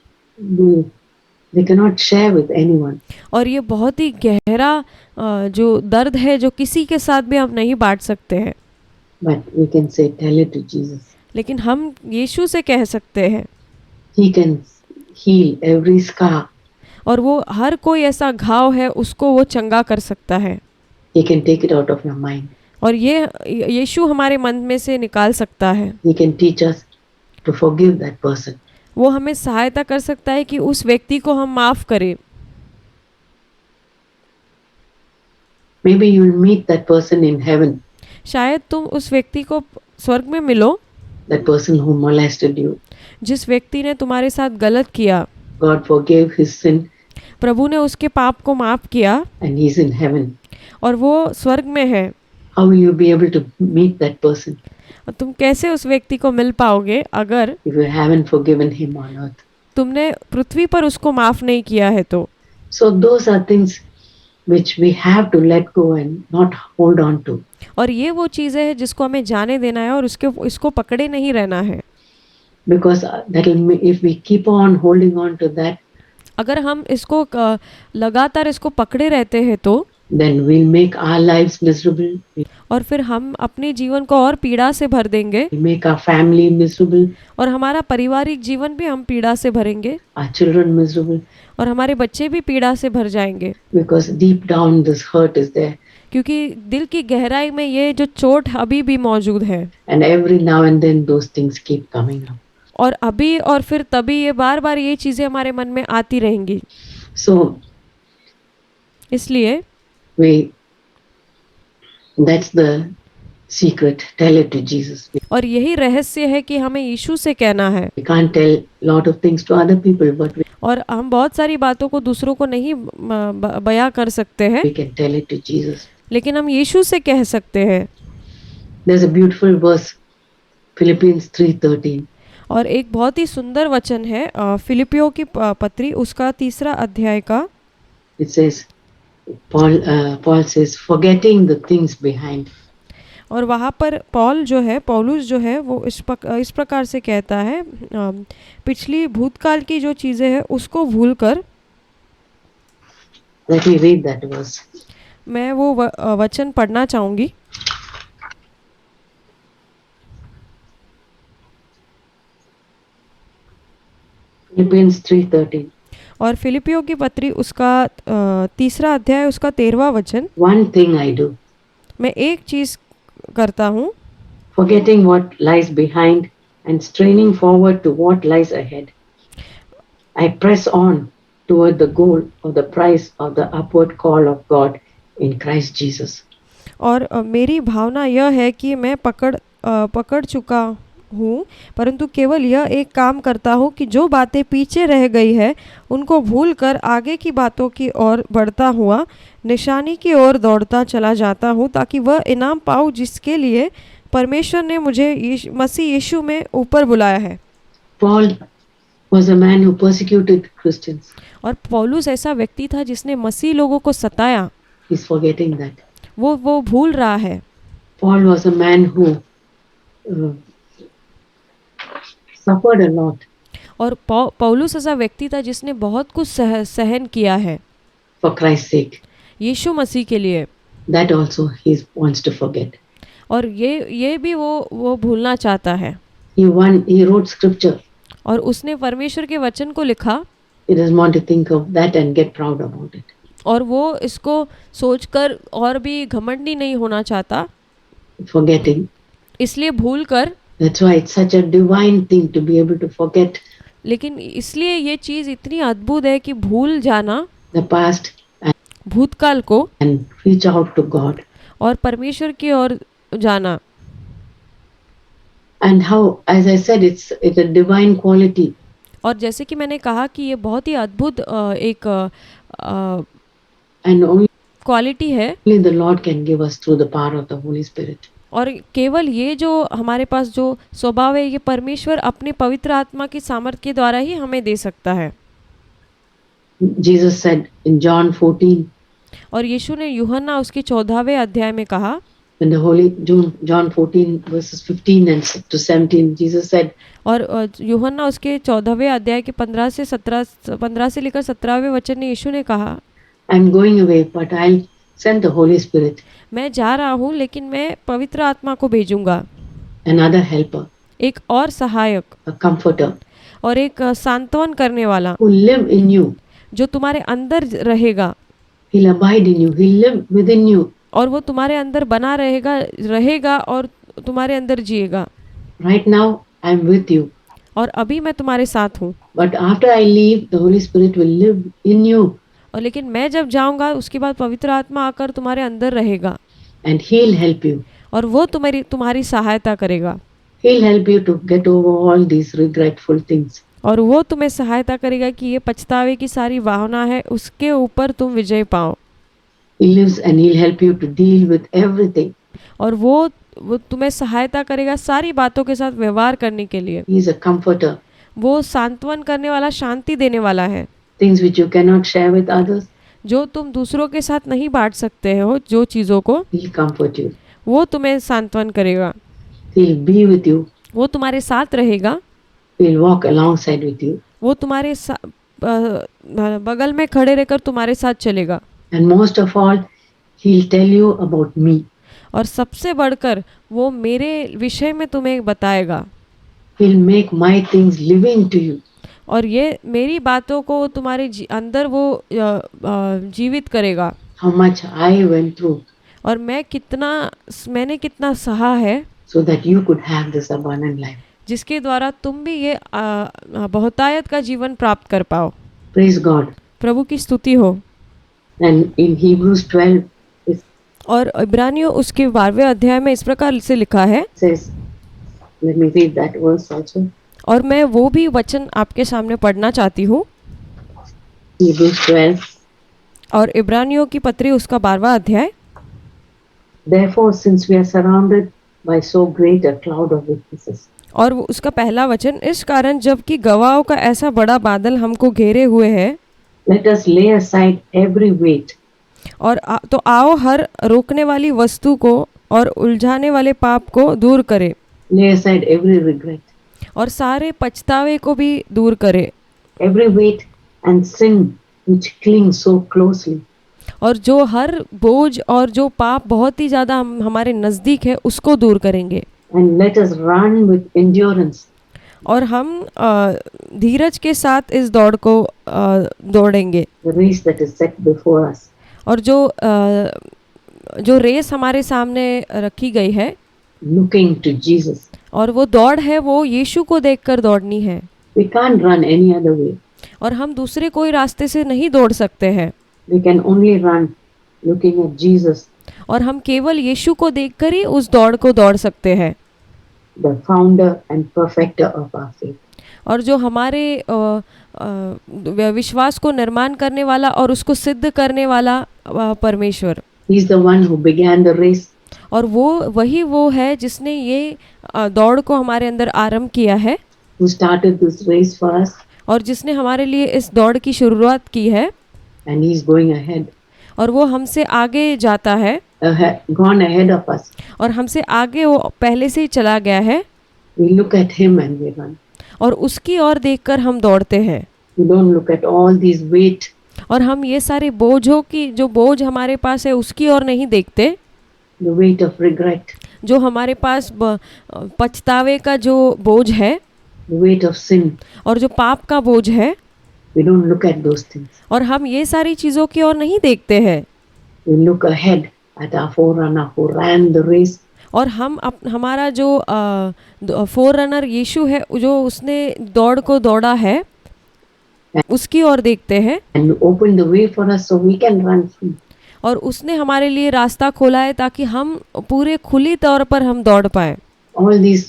they cannot share with anyone. और ये बहुत ही गहरा जो दर्द है जो किसी के साथ भी हम नहीं बांट सकते हैं। But we can say, tell it to Jesus. लेकिन हम यीशु से कह सकते हैं। He can heal every scar. और वो हर कोई ऐसा घाव है उसको वो चंगा कर सकता है। He can take it out of your mind. और ये यीशु हमारे मन में से निकाल सकता है। He can teach us to forgive that person. वो हमें सहायता कर सकता है कि उस व्यक्ति को हम माफ करें। Maybe you will meet that person in heaven. शायद तुम उस व्यक्ति को स्वर्ग में मिलो, That person who molested you. जिस व्यक्ति ने तुम्हारे साथ गलत किया। God forgave his sin प्रभु ने उसके पाप को माफ किया and he's in heaven. और वो स्वर्ग में है। How will you be able to meet that person और तुम कैसे उस व्यक्ति को मिल पाओगे अगर if you haven't forgiven him on earth? तुमने पृथ्वी पर उसको माफ नहीं किया है तो। So those are things which we have to let go and not hold on to. और ये वो चीज़ें हैं जिसको हमें जाने देना है और इसको पकड़े नहीं रहना है। Because if we keep on holding on to that, अगर हम इसको लगातार इसको पकड़े रहते हैं तो then we'll make our lives miserable. और फिर हम अपने जीवन को और पीड़ा से भर देंगे। We'll make our family miserable. और हमारा पारिवारिक जीवन भी हम पीड़ा से भरेंगे। Our children miserable. और हमारे बच्चे भी पीड़ा से भर जाएंगे। Because deep down this hurt is there. क्योंकि दिल की गहराई में ये जो चोट अभी भी मौजूद है। And every now and then those things keep coming up. और अभी और फिर तभी ये बार-बार ये चीज़ें हमारे मन में आती रहेंगी। So इसलिए that's the secret. Tell it to Jesus. और यही रहस्य है कि हमें यीशु से कहना है। We can't tell lot of things to other people, but और हम बहुत सारी बातों को दूसरों को नहीं बयां कर सकते हैं, we can tell it to Jesus. लेकिन हम यीशु से कह सकते हैं। There's a beautiful verse, Philippians 3:13. और एक बहुत ही सुंदर वचन है फिलिपियों की पत्री उसका 3 अध्याय का। It says, Paul says, forgetting the things behind. और वहाँ पर पौलुस जो है वो इस प्रकार से कहता है, पिछली भूतकाल की जो चीज़ें हैं उसको भूलकर। Let me read that verse. मैं वो वचन पढ़ना चाहूँगी। Philippians 3:13. और फिलिपियों की पत्री उसका 3 अध्याय उसका 13वां वचन। One thing I do, मैं एक चीज़ करता हूँ, forgetting what lies behind and straining forward to what lies ahead. I press on toward the goal of the prize of the upward call of God in Christ Jesus. और मेरी भावना यह है कि मैं पकड़ चुका हूँ, परंतु केवल यह एक काम करता हूँ कि जो बातें पीछे रह गई है उनको भूलकर आगे की बातों की ओर बढ़ता हुआ निशानी की ओर दौड़ता चला जाता हूँ, ताकि वह इनाम पाऊँ जिसके लिए परमेश्वर ने मुझे मसीह यीशु में ऊपर बुलाया है। Paul was a man who persecuted Christians. और पौलुस ऐसा व्यक्ति था जिसने मसीह लोगों को सताया। He's forgetting that. वो भूल रहा है। Paul was a man who suffered a lot. और पौलुस ऐसा व्यक्ति था जिसने बहुत कुछ सहन किया है for Christ's sake. यीशु मसीह के लिए। That also he wants to forget. और ये भी वो भूलना चाहता है। He wrote scripture. और उसने परमेश्वर के वचन को लिखा। He doesn't want to think of that and get proud about it. और वो इसको सोचकर और भी घमंडी नहीं होना चाहता। Forgetting. इसलिए भूलकर। That's why it's such a divine thing to be able to forget. लेकिन इसलिए ये चीज़ इतनी अद्भुत है कि भूल जाना the past भूतकाल को and reach out to God. और परमेश्वर की ओर जाना। And how, as I said, it's a divine quality. और जैसे कि मैंने कहा कि ये बहुत ही अद्भुत एक and only क्वालिटी है। only the Lord can give us through the power of the Holy Spirit. और केवल ये जो हमारे पास जो स्वभाव है ये परमेश्वर अपने पवित्र आत्मा की सामर्थ्य के द्वारा ही हमें दे सकता है। Jesus said in John 14. और यीशु ने यूहन्ना उसके 14वें अध्याय में कहा। In the holy John 14 verses 15 and to 17, Jesus said. और यूहन्ना उसके 14वें अध्याय के 15 से लेकर 17वें वचन में यीशु ने कहा, I'm going away, but I'll send the Holy Spirit. मैं जा रहा हूँ लेकिन मैं पवित्र आत्मा को भेजूंगा। Another helper. एक और सहायक। A comforter. और एक सांत्वन करने वाला। Who live in you. जो तुम्हारे अंदर रहेगा। He'll abide in you. He'll live within you. और वो तुम्हारे अंदर बना रहेगा और तुम्हारे अंदर जिएगा। Right now I'm with you. और अभी मैं तुम्हारे साथ हूँ। But after I leave, the Holy Spirit will live in you. और लेकिन मैं जब जाऊंगा उसके बाद पवित्र आत्मा आकर तुम्हारे अंदर रहेगा। And he'll help you. और वो तुम्हारी सहायता करेगा। He'll help you to get over all these regretful things. और वो तुम्हें सहायता करेगा कि ये पछतावे की सारी भावना है उसके ऊपर तुम विजय पाओ। He lives and he'll help you to deal with everything. और वो तुम्हें सहायता करेगा सारी बातों के साथ व्यवहार करने के लिए। He is a comforter. वो सांत्वन करने वाला, शांति देने वाला है। Things which you cannot share with others. जो तुम दूसरों के साथ नहीं बांट सकते हो जो चीज़ों को, He'll comfort you. वो तुम्हें सांत्वन करेगा। He'll be with you. वो तुम्हारे साथ रहेगा। He'll walk alongside with you. वो तुम्हारे बगल में खड़े रहकर तुम्हारे साथ चलेगा। And most of all, he'll tell you about me. और सबसे बढ़कर वो मेरे विषय में तुम्हें बताएगा। He'll make my things living to you. और ये मेरी बातों को तुम्हारे अंदर वो जीवित करेगा। How much I went through. और मैंने कितना सहा है। So that you could have this abundant life. जिसके द्वारा तुम भी ये बहुतायत का जीवन प्राप्त कर पाओ। Praise God. प्रभु की स्तुति हो। And in Hebrews 12. और इब्रानियों उसके 12वें अध्याय में इस प्रकार से लिखा है। Says, let me read that verse also. और मैं वो भी वचन आपके सामने पढ़ना चाहती हूँ। Hebrews 12. और इब्रानियों की पत्री उसका 12वां अध्याय। Therefore, since we are surrounded by so great a cloud of witnesses. और उसका पहला वचन, इस कारण जबकि गवाहों का ऐसा बड़ा बादल हमको घेरे हुए है, Let us lay aside every weight और तो आओ हर रोकने वाली वस्तु को और उलझाने वाले पाप को दूर करे, lay aside every regret, और सारे पछतावे को भी दूर करे, every weight and sin which clings so closely, और जो हर बोझ और जो पाप बहुत ही ज़्यादा हमारे नज़दीक है उसको दूर करेंगे, and let us run with endurance और हम धीरज के साथ इस दौड़ को दौड़ेंगे, the race that is set before us. और जो रेस हमारे सामने रखी गई है, Looking to Jesus. और वो दौड़ है वो यीशु को देखकर दौड़नी है, We can't run any other way. और हम दूसरे कोई रास्ते से नहीं दौड़ सकते हैं, We can only run looking at Jesus, और हम केवल यीशु को देखकर ही उस दौड़ को दौड़ सकते हैं, the founder and perfecter of our faith. और जो हमारे विश्वास को निर्माण करने वाला और उसको सिद्ध करने वाला परमेश्वर, He is the one who began the race, और वो है जिसने ये दौड़ को हमारे अंदर आरंभ किया है, who started this race for us, और जिसने हमारे लिए इस दौड़ की शुरुआत की है, and He is going ahead, और वो हमसे आगे जाता है, gone ahead of us. और हमसे आगे वो पहले से ही चला गया है, We look at Him and we run. और उसकी ओर देखकर हम दौड़ते हैं, We don't look at all these weight, और हम ये सारे बोझों की जो बोझ हमारे पास है उसकी ओर नहीं देखते, the weight of regret, जो हमारे पास पछतावे का जो बोझ है, the weight of sin. और जो पाप का बोझ है, We don't look at those things. और हम ये सारी चीज़ों की ओर नहीं देखते हैं, We look ahead at our forerunner who ran the race, और हम हमारा जो फोर रनर यीशु है, जो उसने दौड़ को दौड़ा है, उसकी ओर देखते हैं, and opened the way for us so we can run free. और उसने हमारे लिए रास्ता खोला है ताकि हम पूरे खुली तौर पर हम दौड़ पाए। All these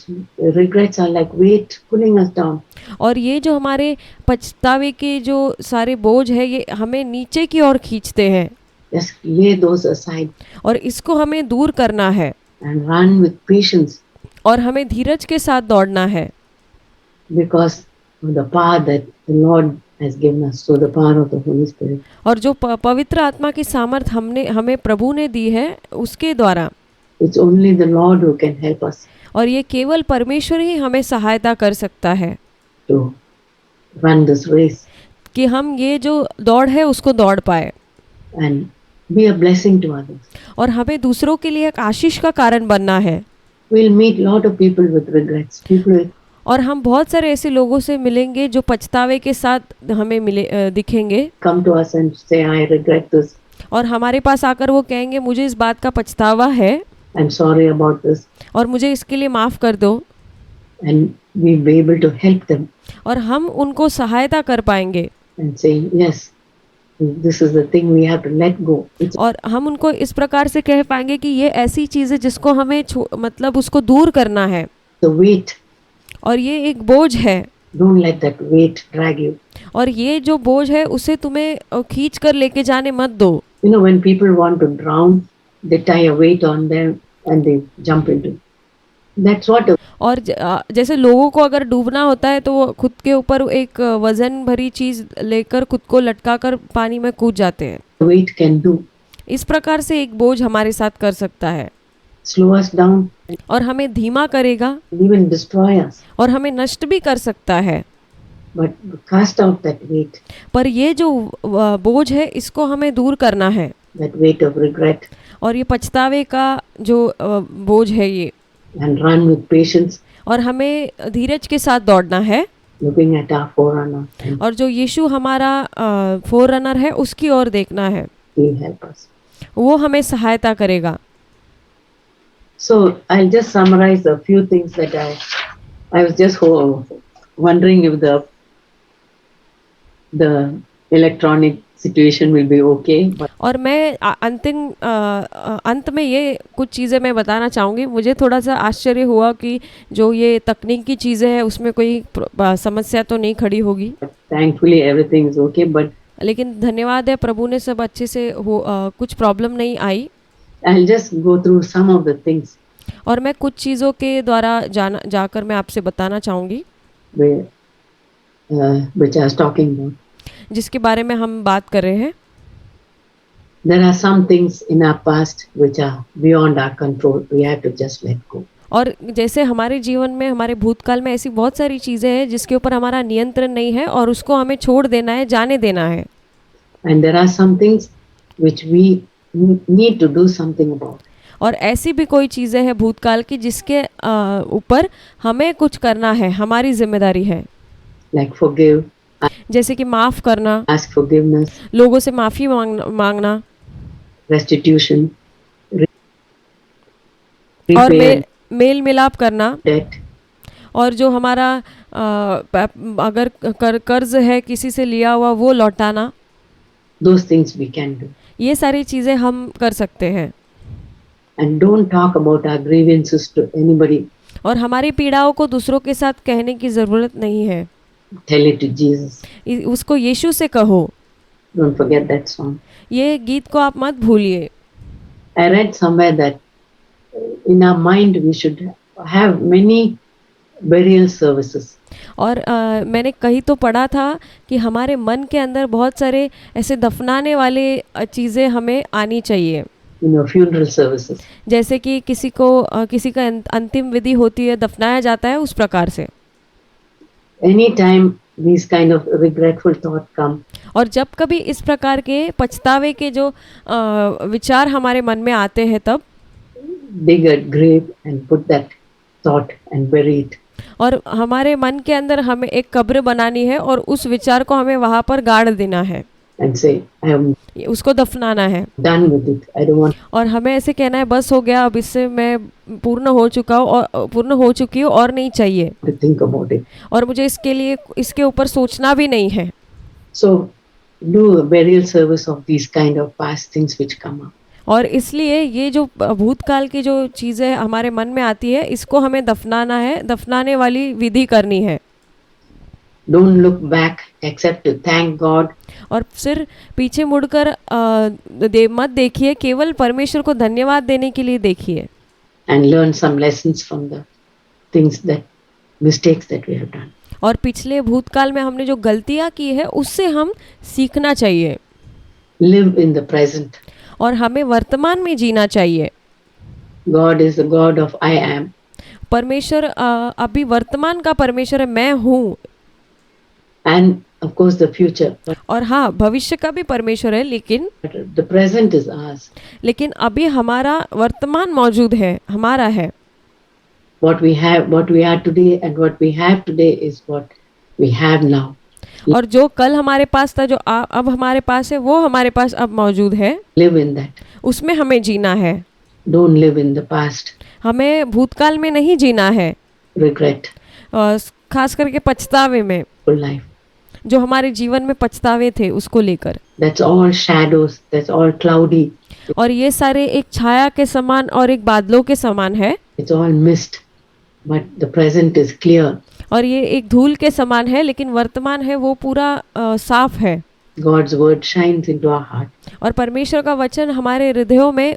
regrets are like weight pulling us down. और ये जो हमारे पछतावे के जो सारे बोझ है, ये हमें नीचे की ओर खींचते हैं, Just lay those aside और इसको हमें दूर करना है, and run with patience और हमें धीरज के साथ दौड़ना है, because of the power that the Lord has given us. So the power of the Holy Spirit. और जो पवित्र आत्मा की सामर्थ हमें प्रभु ने दी है उसके द्वारा, It's only the Lord who can help us और ये केवल परमेश्वर ही हमें सहायता कर सकता है to run this race कि हम ये जो दौड़ है उसको दौड़ पाए, and be a blessing to others. और हमें दूसरों के लिए एक आशीष का कारण बनना है। We'll meet lot of people with regrets. People और हम बहुत सारे ऐसे लोगों से मिलेंगे जो पछतावे के साथ हमें दिखेंगे, come to us and say, I regret this. और हमारे पास आकर वो कहेंगे मुझे इस बात का पछतावा है, I'm sorry about this. और मुझे इसके लिए माफ़ कर दो, And we'll be able to help them और हम उनको सहायता कर पाएंगे, and say, yes, this is the thing we have to let go. It's और हम उनको इस प्रकार से कह पाएंगे कि ये ऐसी चीज़ है जिसको हमें मतलब उसको दूर करना है, the weight. और ये एक बोझ है, Don't let that weight drag you. और ये जो बोझ है उसे तुम्हें खींच कर लेके जाने मत दो। You know, when people want to drown, they tie a weight on them and they jump into. That's what a और जैसे लोगों को अगर डूबना होता है तो वो खुद के ऊपर एक वजन भरी चीज़ लेकर खुद को लटका कर पानी में कूद जाते हैं। weight can do. इस प्रकार से एक बोझ हमारे साथ कर सकता है, Slow us down और हमें धीमा करेगा, and even destroy us. और हमें नष्ट भी कर सकता है। But cast out that weight, पर ये जो बोझ है इसको हमें दूर करना है, that weight of regret, और ये पछतावे का जो बोझ है ये, and run with patience, और हमें धीरज के साथ दौड़ना है, looking at our forerunner, and और जो यीशु हमारा फोर रनर है उसकी ओर देखना है, he'll help us. वो हमें सहायता करेगा। So I'll just summarize a few things that I was just wondering if the electronic situation will be okay. But और मैं अंत में ये कुछ चीज़ें मैं बताना चाहूँगी। मुझे थोड़ा सा आश्चर्य हुआ कि जो ये तकनीकी चीज़ें हैं उसमें कोई समस्या तो नहीं खड़ी होगी, thankfully everything is okay. But लेकिन धन्यवाद है प्रभु ने सब अच्छे से कुछ प्रॉब्लम नहीं आई। I'll just go through some of the things. और मैं कुछ चीज़ों के द्वारा जाकर मैं आपसे बताना चाहूँगी, where, which I was talking about. जिसके बारे में हम बात कर रहे हैं। There are some things in our past which are beyond our control. We have to just let go. और जैसे हमारे जीवन में, हमारे भूतकाल में ऐसी बहुत सारी चीज़ें हैं जिसके ऊपर हमारा नियंत्रण नहीं है और उसको हमें छोड़ देना है, जाने देना है। And there are some things which we need to do something about. और ऐसी भी कोई चीज़ें हैं भूतकाल की जिसके ऊपर हमें कुछ करना है, हमारी जिम्मेदारी है। Like forgive, जैसे कि माफ़ करना, ask forgiveness, लोगों से माफ़ी मांगना restitution, और repay मेल मिलाप करना, debt. और जो हमारा अगर कर्ज है किसी से लिया हुआ वो लौटाना, Those things we can do. ये सारी चीज़ें हम कर सकते हैं। And don't talk about our grievances to anybody. और हमारी पीड़ाओं को दूसरों के साथ कहने की ज़रूरत नहीं है, Tell it to Jesus. उसको यीशु से कहो। Don't forget that song. ये गीत को आप मत भूलिए। I read somewhere that in our mind we should have many burial services. और मैंने कहीं तो पढ़ा था कि हमारे मन के अंदर बहुत सारे ऐसे दफनाने वाले चीज़ें हमें आनी चाहिए। Funeral services. जैसे कि किसी का अंतिम विधि होती है, दफनाया जाता है, उस प्रकार से। Anytime these kind of regretful thoughts come, और जब कभी इस प्रकार के पछतावे के जो विचार हमारे मन में आते हैं, तब dig a grave and put that thought and bury it. और हमारे मन के अंदर हमें एक कब्र बनानी है और उस विचार को हमें वहाँ पर गाड़ देना है And say, I am उसको दफनाना है। done with it. I don't want और हमें ऐसे कहना है, बस हो गया, अब इससे मैं पूर्ण हो चुकी हूँ और नहीं चाहिए, to think about it. और मुझे इसके ऊपर सोचना भी नहीं है। So do a burial service of these kind of past things which come up. और इसलिए ये जो भूतकाल की जो चीज़ें हमारे मन में आती है, इसको हमें दफनाना है, दफनाने वाली विधि करनी है। Don't look back except to thank God. और फिर पीछे मुड़कर मत देखिए, केवल परमेश्वर को धन्यवाद देने के लिए देखिए। And learn some lessons from the things mistakes that we have done. और पिछले भूतकाल में हमने जो गलतियाँ की है उससे हम सीखना चाहिए। Live in the present. और हमें वर्तमान में जीना चाहिए। God is the God of I am. परमेश्वर अभी वर्तमान का परमेश्वर है, मैं हूँ। And of course the future. और हाँ, भविष्य का भी परमेश्वर है, लेकिन the present is ours. लेकिन अभी हमारा वर्तमान मौजूद है, हमारा है। What we are today and what we have today is what we have now. और जो कल हमारे पास था, जो अब हमारे पास है, वो हमारे पास अब मौजूद है। Live in that. उसमें हमें जीना है। Don't live in the past. हमें भूतकाल में नहीं जीना है, Regret. खास करके पछतावे में, Full life. जो हमारे जीवन में पछतावे थे उसको लेकर। That's all shadows. That's all cloudy. और ये सारे एक छाया के समान और एक बादलों के समान है। It's all mist. But the present is clear. और ये एक धूल के समान है, लेकिन वर्तमान है वो पूरा साफ है। God's word shines into our heart. और परमेश्वर का वचन हमारे हृदयों में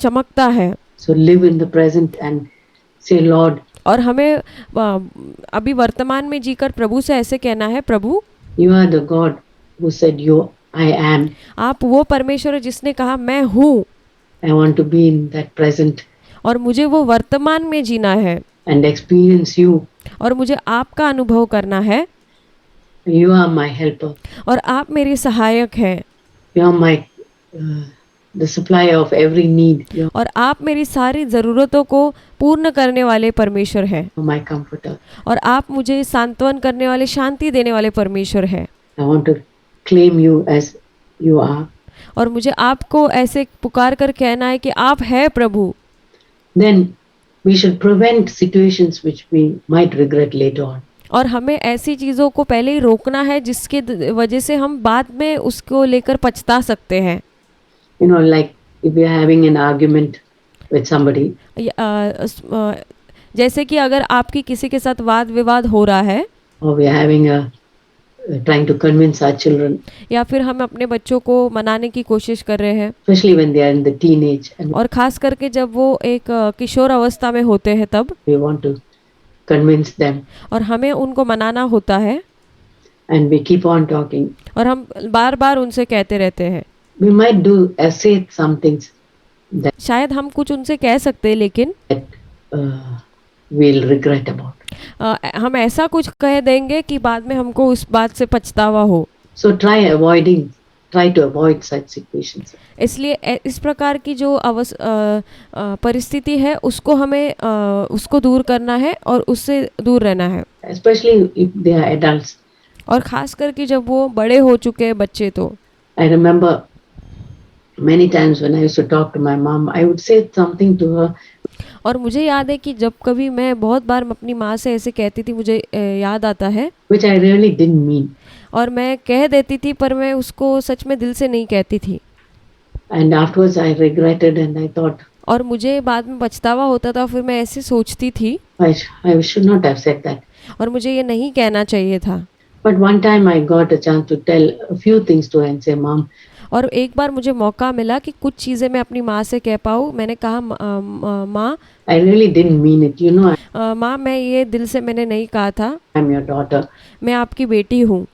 चमकता है। So live in the present and say, Lord. और हमें अभी वर्तमान में जीकर प्रभु से ऐसे कहना है, प्रभु, You are the God who said I am. आप वो परमेश्वर है जिसने कहा मैं हूँ। I want to be in that present. और मुझे वो वर्तमान में जीना है। And experience you. और मुझे आपका अनुभव करना है। You are my helper. और आप मेरी सहायक हैं। You are my the supplier of every need. और आप मेरी सारी ज़रूरतों को पूर्ण करने वाले परमेश्वर हैं। My comforter. और आप मुझे सांत्वन करने वाले, शांति देने वाले परमेश्वर हैं। I want to claim you as you are. और मुझे आपको ऐसे पुकार कर कहना है कि आप हैं प्रभु। Then we should prevent situations which we might regret later on. और हमें ऐसी चीज़ों को पहले ही रोकना है जिसके वजह से हम बाद में उसको लेकर पछता सकते हैं। Like if you are having an argument with somebody. जैसे कि अगर आपकी किसी के साथ वाद विवाद हो रहा है, or we are having a trying to convince our children, या फिर हम अपने बच्चों को मनाने की कोशिश कर रहे हैं, especially when they are in the teenage and और ख़ास करके जब वो एक किशोर अवस्था में होते हैं तब, we want to convince them और हमें उनको मनाना होता है and we keep on talking. और हम बार-बार उनसे कहते रहते हैं। We might say some things शायद हम कुछ उनसे कह सकते हैं, लेकिन we'll regret about. हम ऐसा कुछ कह देंगे कि बाद में हमको उस बात से पछतावा हो। So try to avoid such situations. इसलिए इस प्रकार की जो परिस्थिति है उसको हमें उसको दूर करना है और उससे दूर रहना है, Especially if they are adults. और ख़ास करके जब वो बड़े हो चुके हैं बच्चे तो। I remember many times when I used to talk to my mom, I would say something to her. और मुझे याद है कि जब कभी मैं बहुत बार अपनी माँ से ऐसे कहती थी, मुझे याद आता है, Which I really didn't mean. और मैं कह देती थी पर मैं उसको सच में दिल से नहीं कहती थी, And afterwards I regretted and I thought और मुझे बाद में पछतावा होता था। फिर मैं ऐसे सोचती थी I should not have said that. और मुझे ये नहीं कहना चाहिए था। But one time I got a chance to tell a few things to her and say, Mom, और एक बार मुझे मौका मिला कि कुछ चीज़ें मैं अपनी माँ से कह पाऊँ। मैंने कहा, माँ, I really didn't mean it. You know, माँ, मैं ये दिल से मैंने नहीं कहा था, I'm your daughter. मैं आपकी बेटी हूँ।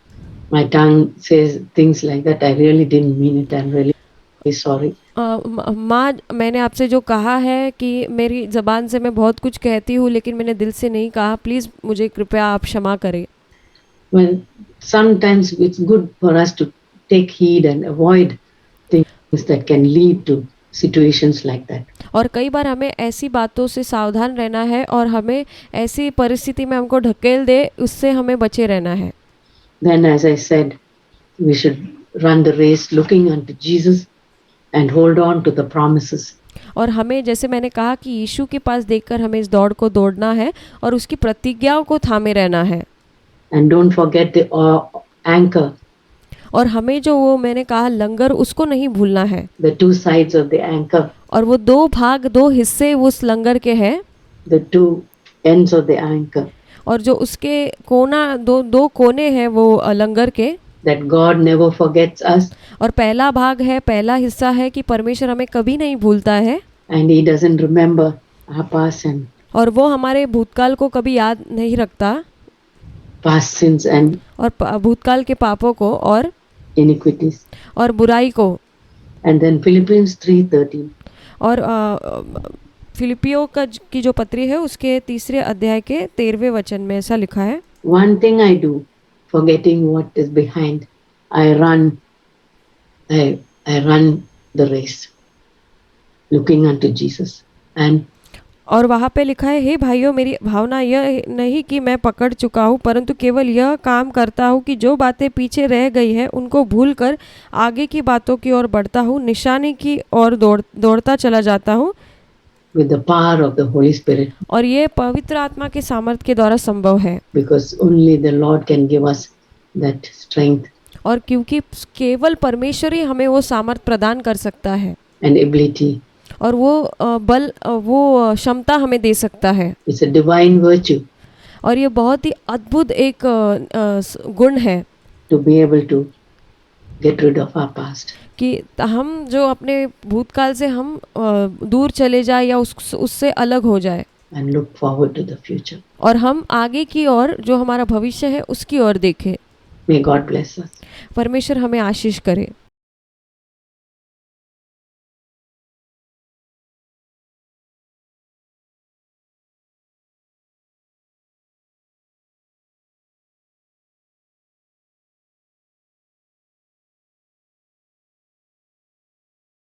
My tongue says things like that. I really didn't mean it. I'm really sorry. माँ, मैंने आपसे जो कहा है कि मेरी ज़बान से मैं बहुत कुछ कहती हूँ लेकिन मैंने दिल से नहीं कहा, प्लीज़ मुझे कृपया आप क्षमा करें। Well, sometimes it's good for us to take heed and avoid things that can lead to situations like that. और कई बार हमें ऐसी बातों से सावधान रहना है और हमें ऐसी परिस्थिति में हमको ढकेल दे, उससे हमें बचे रहना है। Then, as I said, we should run the race looking unto Jesus and hold on to the promises. और हमें, जैसे मैंने कहा, कि यीशु के पास देखकर हमें इस दौड़ को दौड़ना है और उसकी प्रतिज्ञाओं को थामे रहना है। And don't forget the anchor. और हमें जो वो मैंने कहा लंगर, उसको नहीं भूलना है। The two sides of the anchor. और वो दो भाग, दो हिस्से उस लंगर के हैं। The two ends of the anchor. और जो उसके कोना, दो कोने हैं वो लंगर के। That God never forgets us. और पहला भाग है, पहला हिस्सा है कि परमेश्वर हमें कभी नहीं भूलता है। And He doesn't remember our past and और वो हमारे भूतकाल को कभी याद नहीं रखता, past sins and और भूतकाल के पापों को और iniquities. और बुराई को। And then Philippians 3:13. और फिलिपियों की जो पत्री है उसके 3 अध्याय के 13वें वचन में ऐसा लिखा है, One thing I do, forgetting what is behind, I run the race, looking unto Jesus. And और वहाँ पे लिखा है, हे भाइयों, मेरी भावना यह नहीं कि मैं पकड़ चुका हूँ, परंतु केवल यह काम करता हूँ कि जो बातें पीछे रह गई है उनको भूलकर आगे की बातों की ओर बढ़ता हूँ, निशाने की ओर दौड़ता चला जाता हूँ। with the power of the Holy Spirit. और ये पवित्र आत्मा के सामर्थ्य के द्वारा संभव है। Because only the Lord can give us that strength. और क्योंकि केवल परमेश्वर ही हमें वो सामर्थ्य प्रदान कर सकता है and ability. और वो बल, वो क्षमता हमें दे सकता है। It's a divine virtue. और ये बहुत ही अद्भुत एक गुण है to be able to get rid of our past. कि हम जो अपने भूतकाल से हम दूर चले जाए या उससे अलग हो जाए and look forward to the future. और हम आगे की ओर, जो हमारा भविष्य है, उसकी ओर देखें। May God bless us. परमेश्वर हमें आशीष करे।